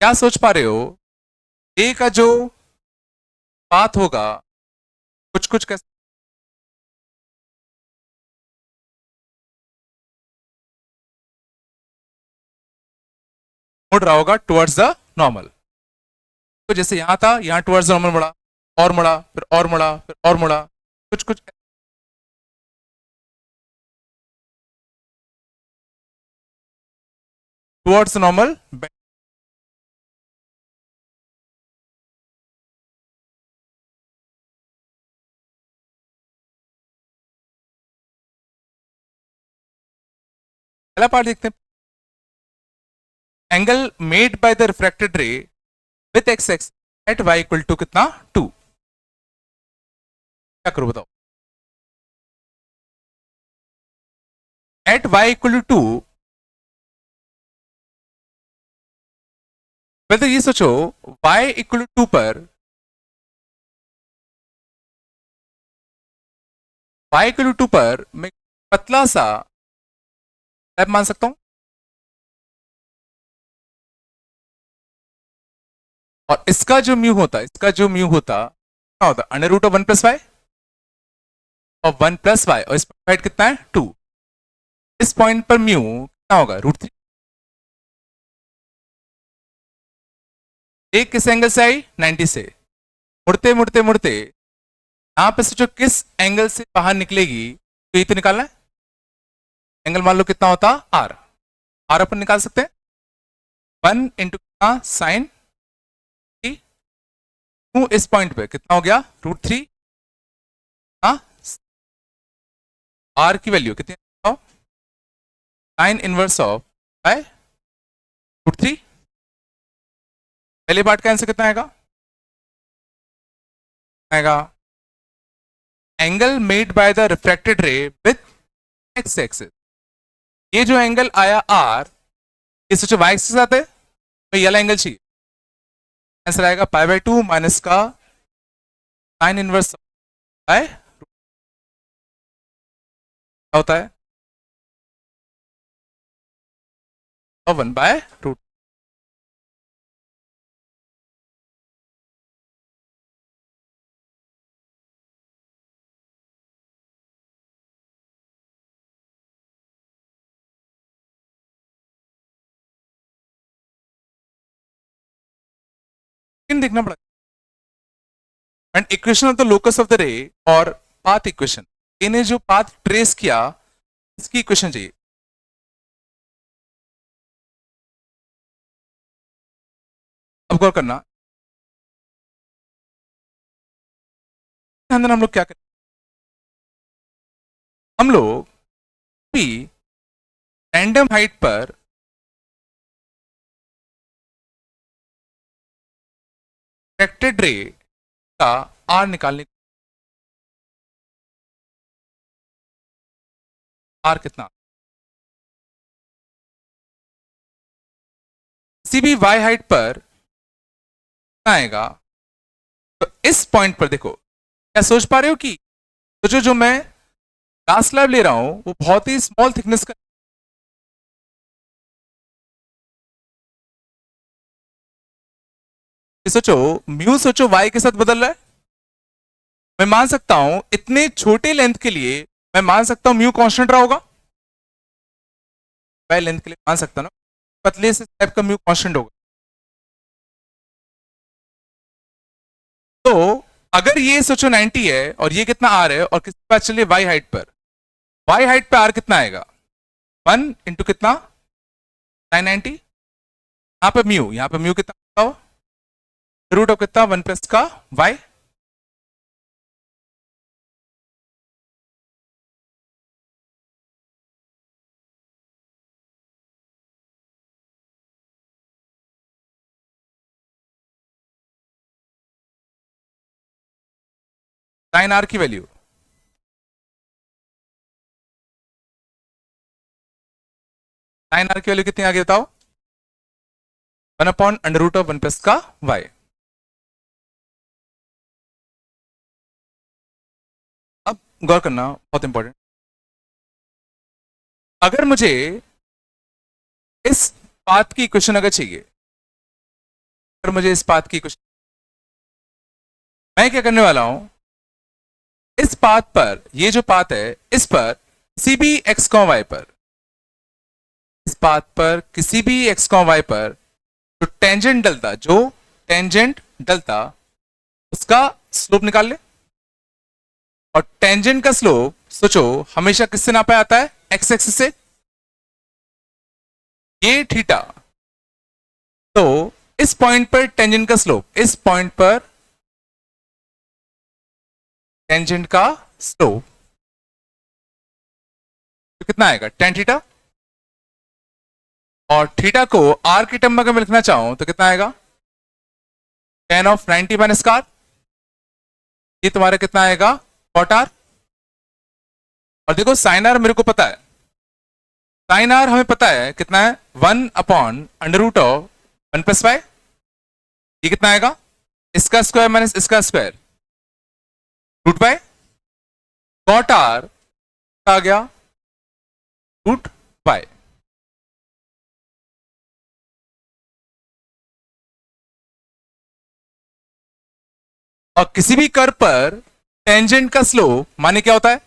क्या सोच पा रहे हो ए का जो पाथ होगा कुछ कुछ कैसे मुड़ रहा होगा टुवर्ड्स द नॉर्मल। तो जैसे यहां था यहां टुवर्ड्स द नॉर्मल मुड़ा और मुड़ा फिर और मुड़ा फिर और मुड़ा कुछ कुछ टुवर्ड्स द नॉर्मल। पहला पार्ट देखते हैं angle made by the refracted ray with X X at Y equal to कितना 2। क्या करो बताओ एट वाई इक्वल टू 2। पहले तो ये सोचो y इक्वल टू 2 पर y इक्वल टू 2 पर मैं पतला सा स्लैब मान सकता हूं और इसका जो म्यू होता क्या होता under root of 1 plus Y और 1 प्लस वाई और इस हाइट कितना है 2। इस पॉइंट पर म्यू कितना होगा √3। एक किस एंगल से आई 90 से मुड़ते मुड़ते मुड़ते यहां पे से जो किस एंगल से बाहर निकलेगी तो ये तो निकालना है। एंगल मान लो कितना होता, आर। आर अपन निकाल सकते हैं 1 इंटू साइन, इस पॉइंट पे कितना हो गया √3। आर की वैल्यू कितनी, साइन इनवर्स ऑफ बाय √3। पहले पार्ट का आंसर कितना आएगा, angle made by the refracted ray with x axis. ये जो एंगल आया आर, ये सोचो वाई एक्सिस आते हैं तो ये वाला एंगल चाहिए। आंसर आएगा π/2 माइनस का साइन इनवर्स बाय होता है 1/√। देखना पड़ेगा and equation of the locus of the रे और पाथ इक्वेशन, इन्हें जो पाथ ट्रेस किया इसकी इक्वेशन चाहिए। अब गौर करना, अंदर हम लोग क्या करें, हम लोग भी रैंडम हाइट पर रिफ्रैक्टेड रे का आर निकालने, आर कितना, किसी भी वाई हाइट पर आएगा। तो इस पॉइंट पर देखो, क्या सोच पा रहे हो कि तो जो मैं ग्लास स्लैब ले रहा हूं वो बहुत ही स्मॉल थिकनेस का, सोचो म्यू, सोचो वाई के साथ बदल रहा है। मैं मान सकता हूं इतने छोटे लेंथ के लिए मैं मान सकता हूं म्यू कांस्टेंट रहा होगा, वाई लेंथ के लिए मान सकता ना, पतले से टाइप का म्यू कांस्टेंट होगा। तो अगर ये सोचो 90 है और ये कितना आर है, और किसके पास चलिए वाई हाइट पर, वाई हाइट पर आर कितना आएगा 1 इंटू कितना 990, यहां पर म्यू कितना हो, रूट ऑफ कितना 1 प्लस का वाई। साइन आर की वैल्यू, साइन आर की वैल्यू कितनी आ गई बताओ, 1/√1 प्लस का वाई। अब गौर करना बहुत इंपॉर्टेंट, अगर मुझे इस पाथ की इक्वेशन अगर चाहिए, अगर मुझे इस पाथ की इक्वेशन, मैं क्या करने वाला हूं, इस पाथ पर, ये जो पाथ है इस पर किसी भी x, y पर, इस पाथ पर किसी भी x, y पर जो टेंजेंट डलता उसका स्लोप निकाल ले। और टेंजेंट का स्लोप सोचो हमेशा किससे नापा जाता है, एक्स एक्सिस से, ये थीटा। तो इस पॉइंट पर टेंजेंट का स्लोप, इस पॉइंट पर टेंजेंट का स्लोप तो कितना आएगा tan थीटा, और थीटा को आर की टर्म में अगर मैं लिखना चाहूं तो कितना आएगा tan ऑफ 90 माइनस का, ये तुम्हारा कितना आएगा cot r। और देखो साइन आर मेरे को पता है, साइन आर हमें पता है कितना है 1/√1 प्लस वाई, ये कितना आएगा इसका स्क्वायर माइनस इसका square root by cot r आ गया रूट बाय। और किसी भी कर्व पर टेंजेंट का स्लोप माने क्या होता है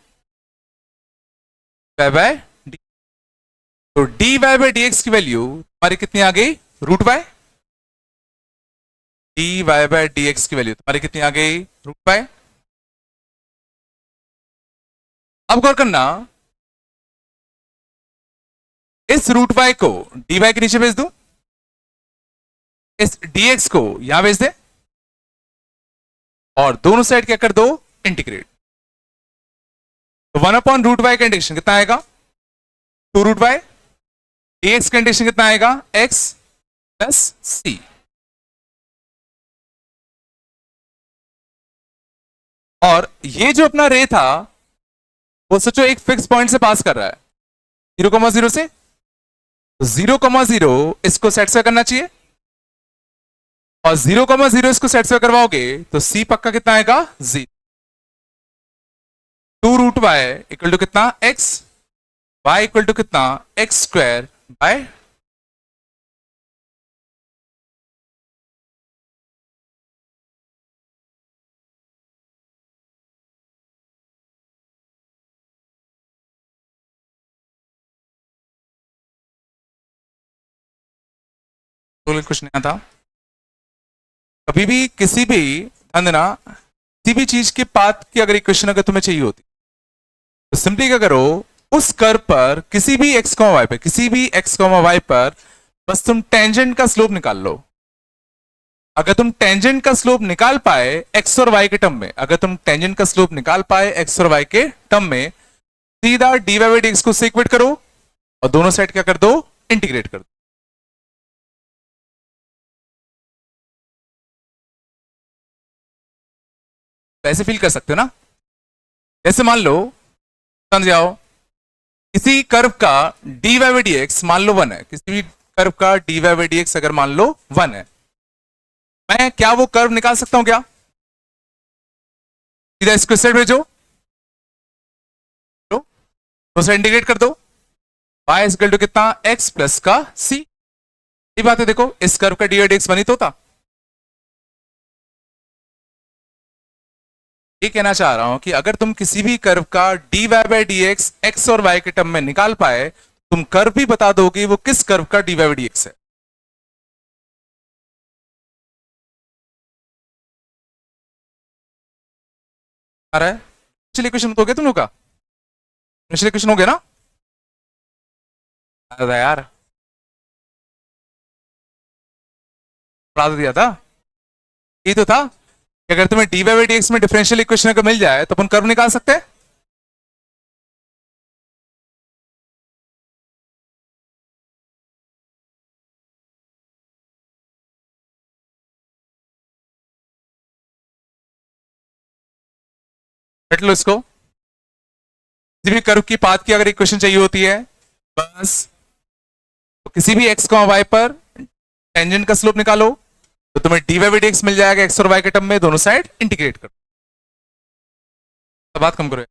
y बाय डी, तो dy बाय dx की वैल्यू हमारी कितनी आ गई root by, D Y by D x की वैल्यू तुम्हारी कितनी आ गई, रूट बाय। अब गौर करना, इस रूट वाई को डी वाई के नीचे भेज दूं, इस डी एक्स को यहां भेज दे, और दोनों साइड क्या कर दो, इंटीग्रेट। तो 1/√y का इंटीग्रेशन कितना आएगा, 2√y। dx का इंटीग्रेशन कितना आएगा, x प्लस सी। और ये जो अपना रे था वो सोचो एक फिक्स पॉइंट से पास कर रहा है, 0,0 से। 0,0 इसको सेटिस्फाई करना चाहिए, और 0,0 इसको सेटिस्फाई करवाओगे तो सी पक्का कितना आएगा, 0। 2√y इक्वल टू कितना, x, y इक्वल टू कितना, x स्क्वायर बाय। कुछ नहीं आता। कभी भी किसी भी, ध्यान देना, किसी भी चीज के पाथ की अगर इक्वेशन अगर तुम्हें चाहिए होती तो सिंपली क्या करो, उस कर्व पर किसी भी x, y पे, किसी भी x, y पर बस तुम टेंजेंट का स्लोप निकाल लो। अगर तुम टेंजेंट का स्लोप निकाल पाए x और y के टर्म में, अगर तुम टेंजेंट का स्लोप निकाल पाए x और y के टर्म में, सीधा dy बाई dx को से इक्वेट करो और दोनों साइड क्या कर दो, इंटीग्रेट कर दो। ऐसे फील कर सकते हो ना, जैसे मान लो, समझ जाओ, किसी कर्व का dy बाई dx मान लो 1 है, किसी भी कर्व का dy बाई dx अगर मान लो 1 है, मैं क्या वो कर्व निकाल सकता हूं क्या, सीधा इसको साइड भेजो, तो से इंटीग्रेट कर दो, y इक्वल टू कितना, x प्लस का c। ये बात है, देखो इस कर्व का dy बाई dx बनी तो था। ये कहना चाह रहा हूं कि अगर तुम किसी भी कर्व का dy बाई dx x और y के टर्म में निकाल पाए, तुम कर्व भी बता दोगे वो किस कर्व का dy बाई dx है। आ रहा है, पिछले क्वेश्चन हो गया तुम लोग का, पिछले क्वेश्चन हो गया ना, अरे यार पढ़ा तो दिया था। ये तो था कि अगर तुम्हें dy बाई dx में डिफरेंशियल इक्वेशन अगर मिल जाए तो अपन कर्व निकाल सकते हैं। हट लो इसको, किसी भी कर्व की पाथ की अगर इक्वेशन चाहिए होती है, बस तो किसी भी x y पर टेंजेंट का स्लोप निकालो, तो तुम्हें dy बाई dx मिल जाएगा x और y के टर्म में, दोनों साइड इंटीग्रेट करो। तो बात कम करो।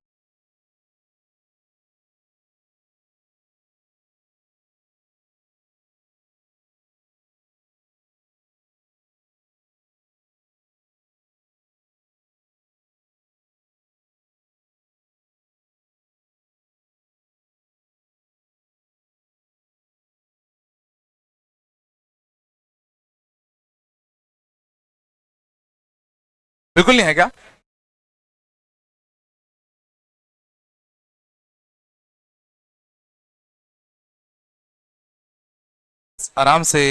बिल्कुल नहीं है क्या, आराम से।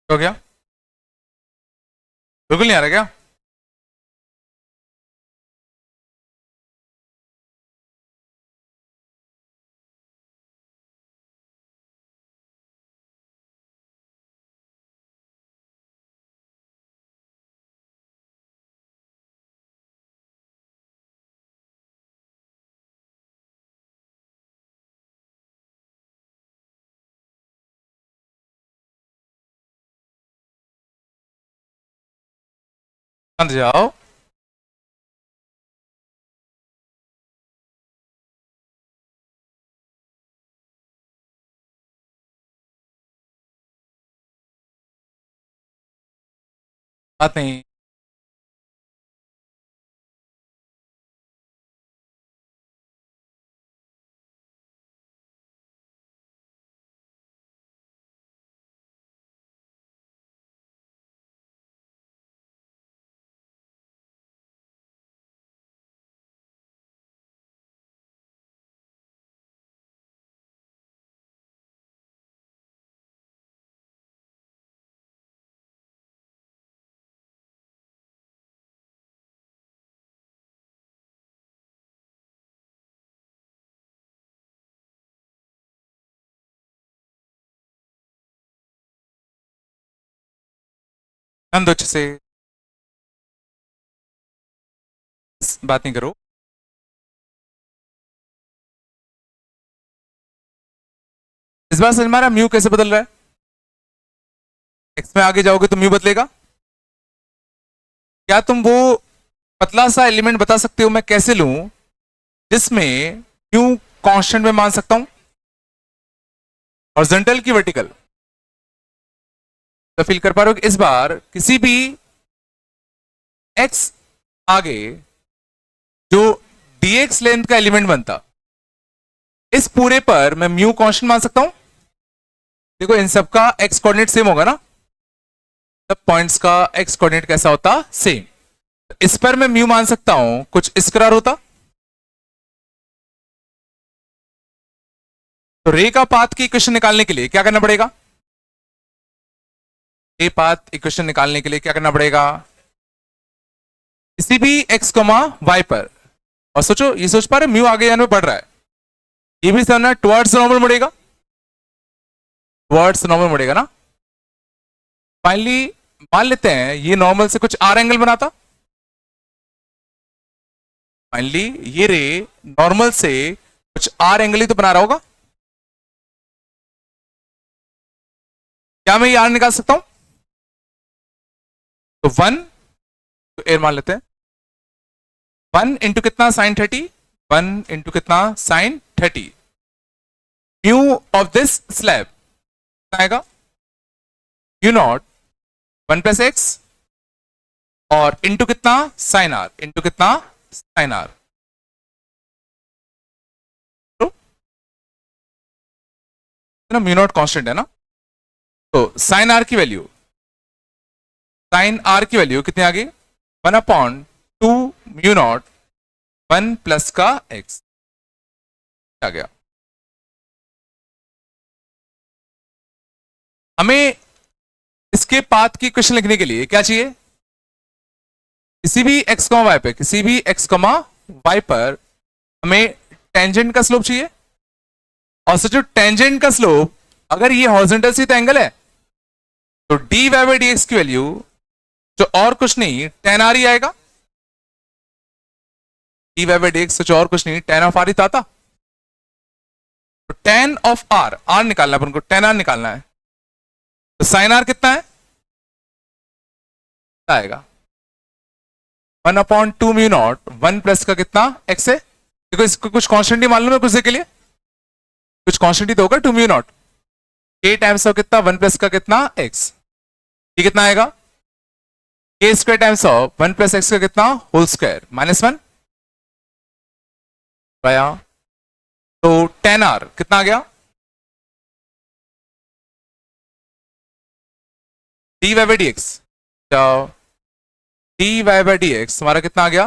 हो गया, बिल्कुल नहीं आ रहा क्या। अंदर जाओ। बात नहीं। अंदर अच्छे से बात नहीं करो। इस बार समझ में आ रहा है म्यू कैसे बदल रहा है? एक्स में आगे जाओगे तो म्यू बदलेगा। क्या तुम वो पतला सा एलिमेंट बता सकते हो मैं कैसे लूं जिसमें म्यू कांस्टेंट में मान सकता हूं, हॉरिजॉन्टल की वर्टिकल? तो फील कर पा रहे हो कि इस बार किसी भी एक्स आगे जो dx लेंथ का एलिमेंट बनता, इस पूरे पर मैं म्यू कांस्टेंट मान सकता हूं। देखो इन सब का एक्स कोऑर्डिनेट सेम होगा ना, सब पॉइंट्स का एक्स कोऑर्डिनेट कैसा होता? सेम। इस पर मैं म्यू मान सकता हूं कुछ इस करार होता। तो रे का पाथ की इक्वेशन निकालने के लिए क्या करना पड़ेगा? रे पाथ इक्वेशन निकालने के लिए क्या करना पड़ेगा? किसी भी एक्स कॉमा वाई पर, और सोचो, ये सोच पा रहे म्यू आगे जाने में बढ़ रहा है, ये भी समझना टुवर्ड्स नॉर्मल मुड़ेगा, टुवर्ड्स नॉर्मल मुड़ेगा ना। फाइनली मान लेते हैं ये नॉर्मल से कुछ आर एंगल बनाता। फाइनली ये रे नॉर्मल से कुछ आर एंगल ही तो बना रहा होगा। क्या मैं ये आर निकाल सकता हूं? तो 1 तो एयर मान लेते हैं, 1 इंटू कितना? साइन 30। 1 इंटू कितना? Sine 30। Mu of this slab आएगा यू नॉट 1 प्लस एक्स, और इंटू कितना? Sine R. इंटू कितना? Sine R. तो म्यू नॉट कांस्टेंट है ना, तो साइन आर की वैल्यू, साइन आर की वैल्यू कितनी आ गई? 1/2 म्यू नॉट 1 प्लस का एक्स आ गया। हमें इसके पाथ की इक्वेशन लिखने के लिए क्या चाहिए? किसी भी एक्स कॉमा वाई पे, किसी भी एक्स कॉमा वाई पर हमें टेंजेंट का स्लोप चाहिए। और सोचो टेंजेंट का स्लोप अगर ये हॉरिजॉन्टल से एंगल है तो d y by d x की वैल्यू जो और कुछ नहीं tan आर ही आएगा। D y by d x जो और कुछ नहीं tan ऑफ आर ही था। तो tan ऑफ आर, आर निकालना है अपन को, tan आर निकालना है। तो साइन आर कितना है? आएगा 1/2 म्यू नॉट 1 प्लस का कितना? एक्स है। देखो इसको कुछ कांस्टेंट ही मान लो मैं कुछ के लिए, कुछ कांस्टेंट ही तो होगा 2 म्यू नॉट के टाइम्स ऑफ कितना? 1 प्लस का कितना? एक्स। ये कितना आएगा? के square times of 1 plus x का कितना? होल स्क्वायर -1 आया। तो tan आर कितना आ गया? D y by d x, d y by d x हमारा कितना आ गया?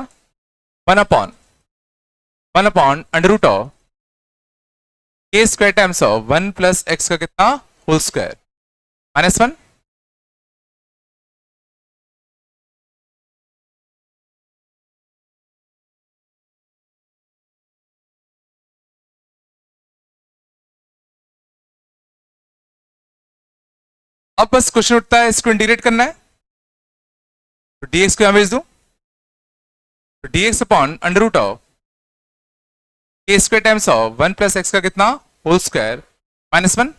1/1 under root of k square times of 1 plus x का कितना? Whole square -1। अब बस क्वेश्चन उठता है इसको इंटीग्रेट करना है, तो dx को यहां भेज दूं, तो dx upon under root of k square times of 1 plus x का कितना? Whole square -1।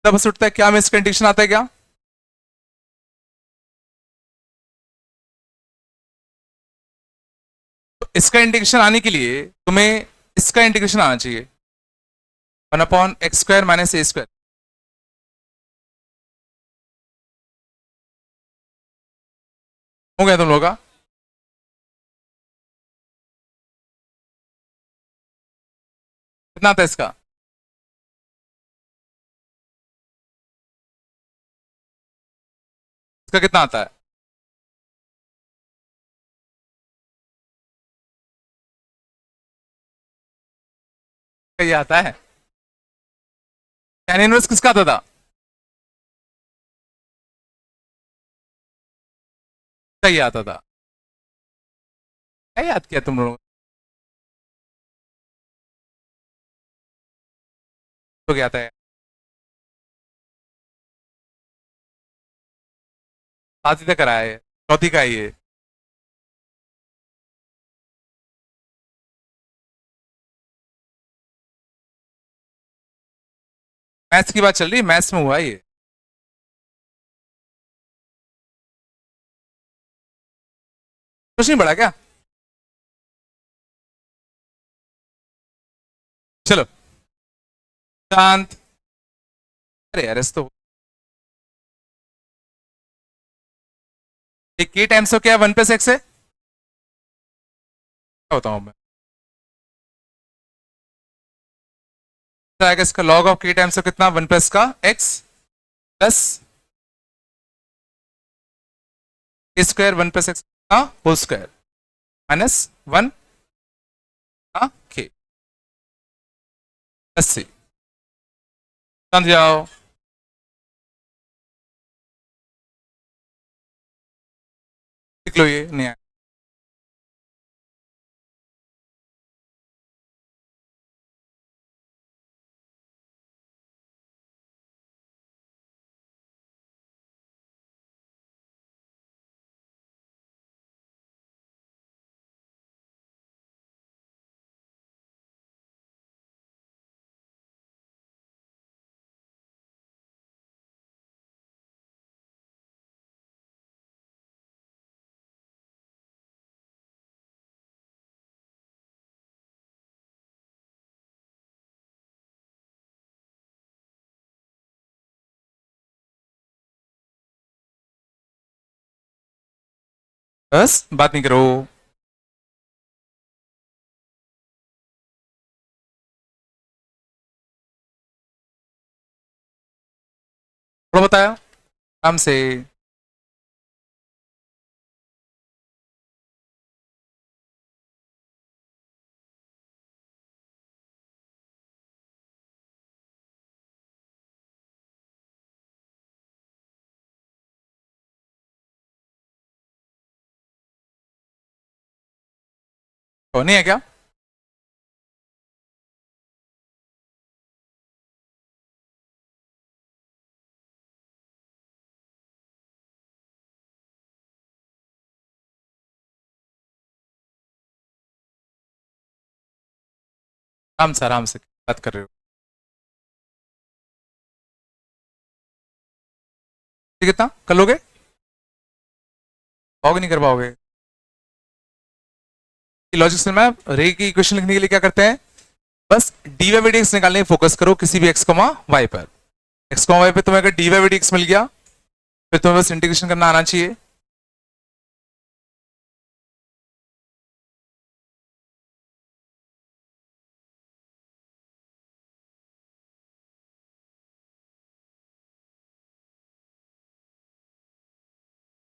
तब बस उठता है क्या में इसका इंटीग्रेशन आता है क्या? इसका इंटीग्रेशन आने के लिए तुम्हें इसका इंटीग्रेशन आना चाहिए, 1/x² - a²। हो गया तुम लोगों का? कितना आता है इसका? इसका कितना आता है? ये आता है। tan इनवर्स किसका आता था? सही आता था। क्या याद किया तुम लोगों तो? क्या आता है? साथ तक कराया है, चौथी का ही है। मैथ्स की बात चल रही है, मैथ्स में हुआ है ये। कुछ नहीं पड़ा क्या? चलो शांत। अरे यार इस तो के टाइम्स क्या 1 + x है? क्या बताऊं मैं? आएगा इसका लॉग ऑफ के टाइम्स कितना? 1 + का x प्लस a², 1 + x का होल स्क्वायर -1 के +c। समझ जाओ। लिख लो, ये नहीं आया। बस बात नहीं करो। थोड़ा बताया आराम से। तो नहीं है क्या? आराम से बात कर रहे हो। कितना कर लोगे? पाओगे नहीं कर पाओगे? लॉजिक से मैं रे की इक्वेशन लिखने के लिए क्या करते हैं? बस डी वाई डी एक्स निकालने की फोकस करो किसी भी x, y पर। x, y पे तुम्हें अगर डी वाई डी एक्स मिल गया फिर तुम्हें बस इंटीग्रेशन करना आना चाहिए।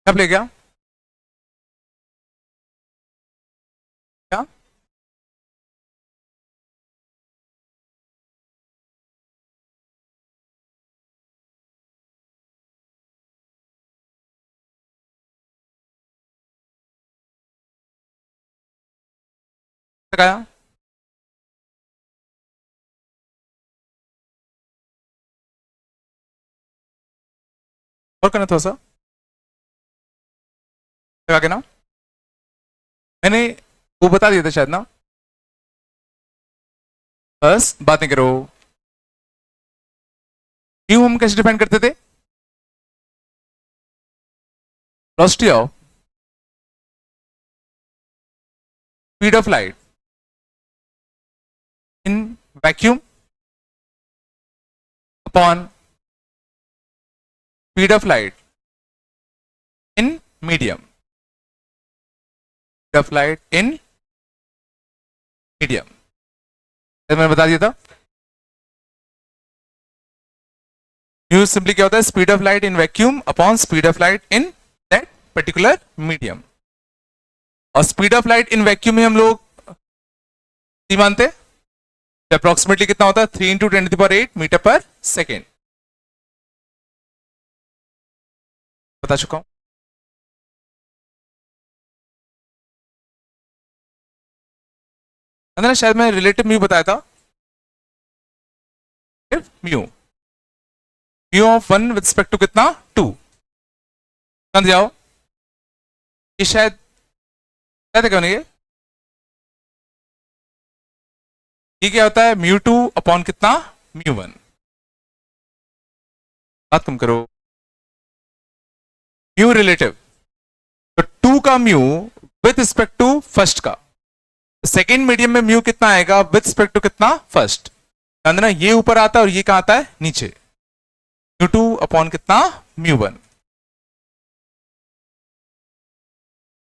कब ले गया? क्या? लगाया? और करना थोड़ा सा लगा के ना। मैंने वो बता दिया था शायद ना। बस बात नहीं करो। क्यों हम कैसे डिफाइन करते थे? Velocity of speed of light in vacuum upon speed of light in medium. Speed of light in medium. मैंने बता दिया था. म्यू सिंपली क्या होता है? Speed of light in vacuum upon speed of light in that particular medium. और speed of light in vacuum में हम लोग मानते हैं अप्रोक्सीमेटली कितना होता है? 3 × 10⁸ मीटर पर सेकेंड. बता चुका हूं. ना शायद मैं रिलेटिव म्यू बताया था. Mu mu of 1 with respect to कितना? 2. समझ जाओ. ये शायद क्यों नहीं है? ये क्या होता है? μ2 अपॉन कितना? μ1. बात तुम करो. म्यू रिलेटिव, तो 2 का mu with respect to first का. सेकेंड मीडियम में म्यू कितना आएगा विथ रिस्पेक्ट टू कितना? फर्स्ट. ना ये ऊपर आता है और ये कहां आता है? नीचे. μ2 अपॉन कितना? μ1.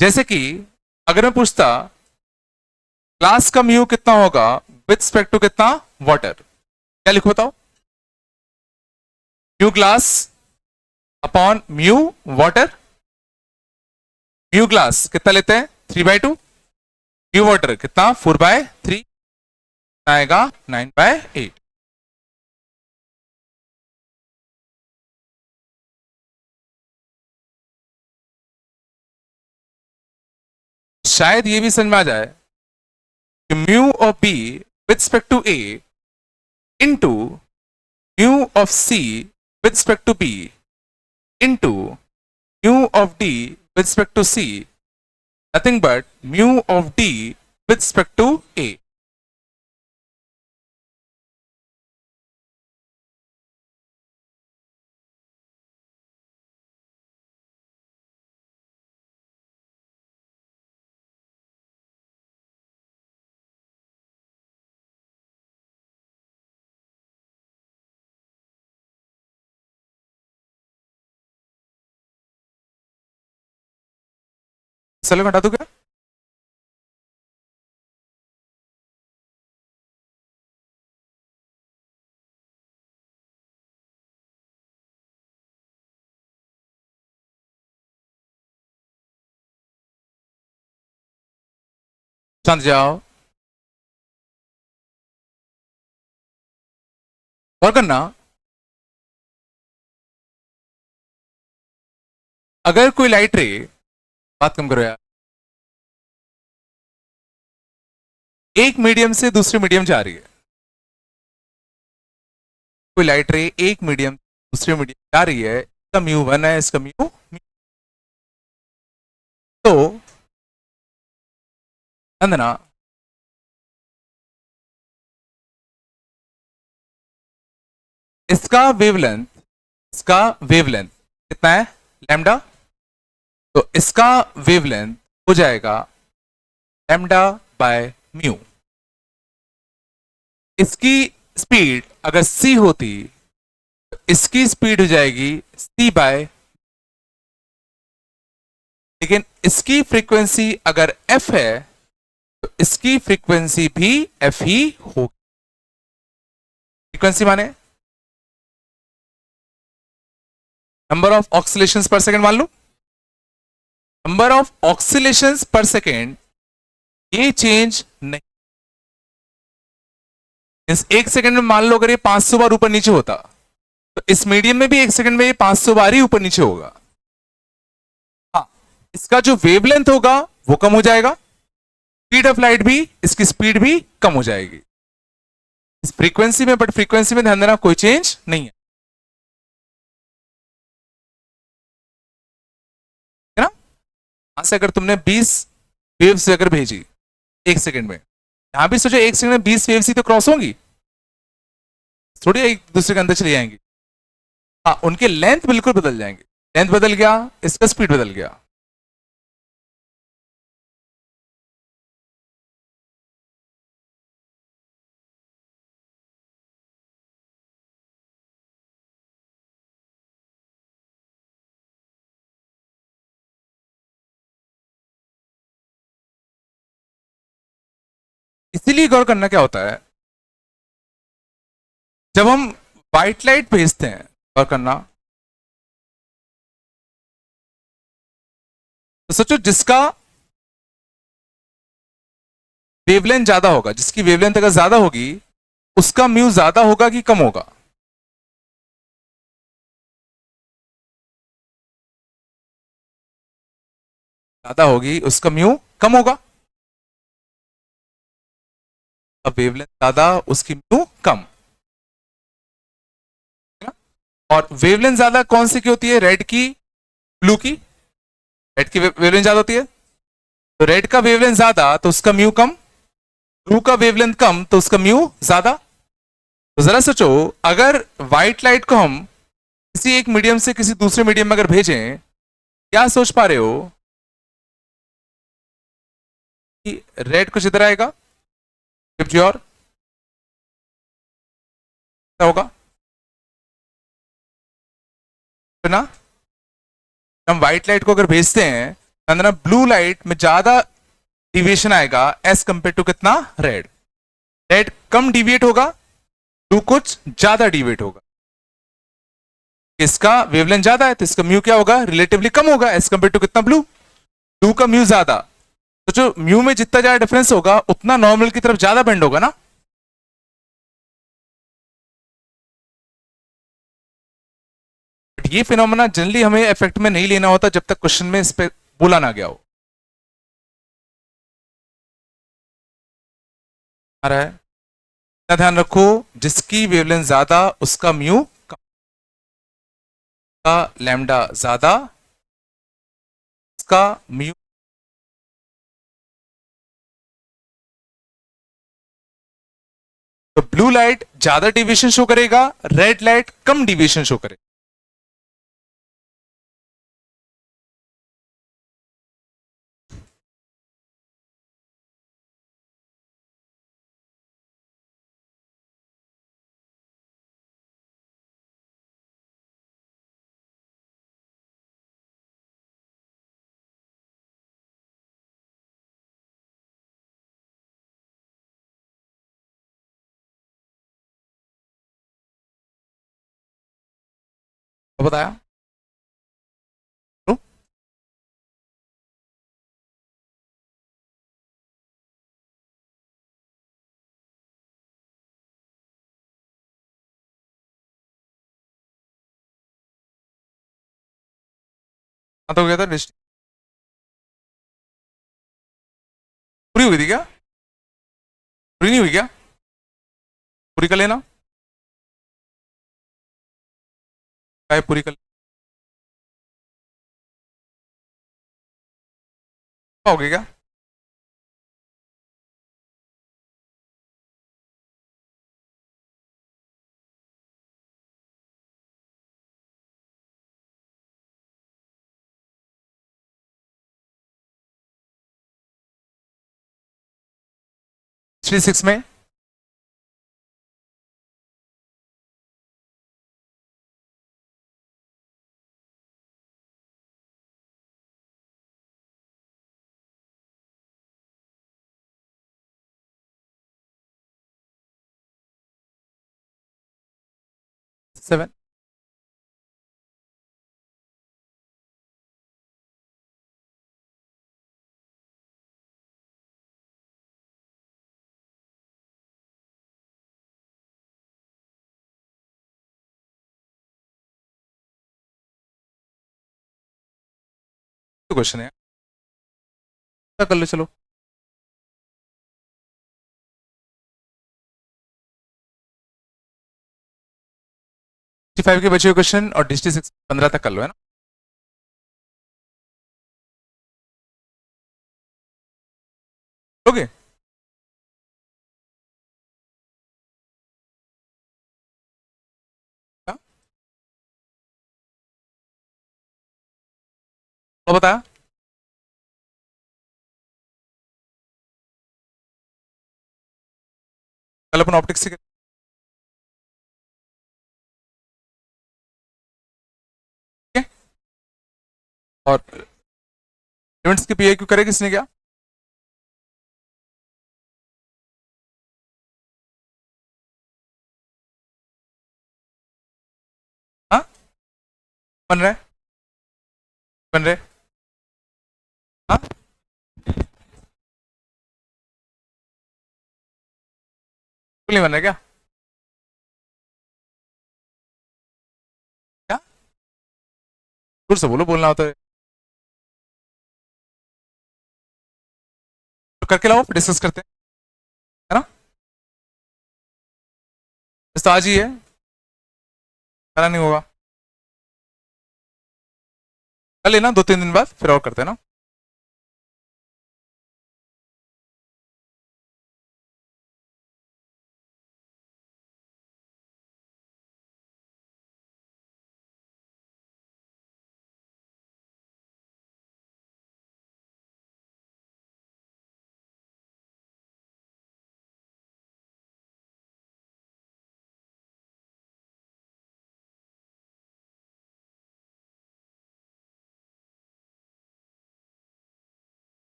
जैसे कि अगर मैं पूछता ग्लास का म्यू कितना होगा विथ रिस्पेक्ट टू कितना? वाटर, क्या लिखो बताओ? Mu glass upon mu water. Mu glass कितना लेते हैं? 3/2. म्यू वाटर कितना? 4/3. आएगा 9/8. शायद ये भी समझ में आ जाए कि mu of B with respect to A into mu of C with respect to B into mu of D with respect to C, nothing but mu of D with respect to A. चलो हटा दो क्या? समझ जाओ. और करना, अगर कोई लाइट रे, बात कम करो यार, एक मीडियम से दूसरे मीडियम जा रही है. कोई लाइट रे एक मीडियम दूसरे मीडियम जा रही है. इसका μ1 है, इसका म्यू. तो अंदना इसका वेवलेंथ कितना है? लैम्डा. तो इसका वेवलेंथ हो जाएगा λ/μ. इसकी स्पीड अगर c होती तो इसकी स्पीड हो जाएगी c/, लेकिन इसकी फ्रीक्वेंसी अगर f है तो इसकी फ्रीक्वेंसी भी f ही होगी. फ्रीक्वेंसी माने नंबर ऑफ ऑक्सिलेशंस पर सेकंड मान लो. नंबर ऑफ ऑक्सिलेशंस पर सेकंड ये चेंज नहीं. इस एक सेकंड में मान लो अगर ये 500 बार ऊपर नीचे होता तो इस मीडियम में भी एक सेकंड में ये 500 बार ही ऊपर नीचे होगा. हाँ, इसका जो वेवलेंथ होगा वो कम हो जाएगा. स्पीड ऑफ लाइट भी, इसकी स्पीड भी कम हो जाएगी इस फ्रीक्वेंसी में. बट फ्रीक्वेंसी में ध्यान देना कोई चेंज नहीं है ना. यहां से अगर तुमने 20 वेव्स अगर भेजी एक सेकंड में, यहां भी सोचो एक सेकंड में 20 वेव्स ही तो क्रॉस होंगी, थोड़ी एक दूसरे के अंदर चली जाएंगी. हाँ, उनके लेंथ बिल्कुल बदल जाएंगे. लेंथ बदल गया, इसका स्पीड बदल गया. इसीलिए गौर करना क्या होता है, जब हम व्हाइट लाइट भेजते हैं, गौर करना, तो सोचो जिसका वेवलेंथ ज्यादा होगा, जिसकी वेवलेंथ अगर ज्यादा होगी, उसका म्यू ज्यादा होगा कि कम होगा? ज्यादा होगी, उसका म्यू कम होगा। अब वेवलेंथ ज्यादा, उसकी म्यू कम, है ना? और वेवलेंथ ज्यादा कौन सी की होती है? रेड की, ब्लू की? रेड की वेवलेंथ ज्यादा होती है, तो रेड का वेवलेंथ ज्यादा तो उसका म्यू कम, ब्लू का वेवलेंथ कम तो उसका म्यू ज्यादा। तो जरा सोचो, अगर व्हाइट लाइट को हम किसी एक मीडियम से किसी दूसरे मीडियम में अगर भेजें, क्या सोच पा रहे हो कि रेड कुछ इधर आएगा, शिफ्ट योर, क्या होगा? तो ना, हम व्हाइट लाइट को अगर भेजते हैं, अंदर ब्लू लाइट में ज्यादा डिविएशन आएगा एज कंपेयर टू कितना? रेड। रेड कम डिविएट होगा, ब्लू कुछ ज्यादा डिविएट होगा। इसका वेवलेंथ ज्यादा है तो इसका म्यू क्या होगा? रिलेटिवली कम होगा एज कंपेयर टू कितना? ब्लू। ब्लू का म्यू ज्यादा, तो जो म्यू में जितना ज्यादा डिफरेंस होगा उतना नॉर्मल की तरफ ज्यादा बेंड होगा ना। बट ये फिनोमेना जनरली हमें इफेक्ट में नहीं लेना होता जब तक क्वेश्चन में इस पे बोला ना गया हो। आ रहा है? इतना ध्यान रखो, जिसकी वेवलेंथ ज्यादा उसका म्यू कम, का लैम्डा ज्यादा, उसका म्यू। तो ब्लू लाइट ज्यादा डिविएशन शो करेगा, रेड लाइट कम डिविएशन शो करेगा। तो बताया तो? हाँ, तो हो गया था डिस्ट्रिक्ट, पूरी हुई थी क्या? पूरी नहीं हुई क्या? पूरी कर लेना, काय पूरी कर, हो गया क्या? हिस्ट्री 6 में 7, तो क्वेश्चन है, क्या कर लो चलो। 65 के बचे हुए क्वेश्चन और डिस्ट्रिक्ट 6 15 तक कर लो, है ना? ओके, तो बताया, कल अपन ऑप्टिक्स से करेंगे। और इवेंट्स की पीआईक्यू करे किसने क्या? बन रहा है, बन रहे, हाँ बिल्कुल नहीं बन रहा क्या? क्या दूर से बोलो, बोलना होता है तो करके लाओ, फिर डिस्कस करते हैं, है ना? इस तो आज ही है, कल नहीं होगा, कल लेना 2-3 दिन बाद, फिर और करते हैं ना।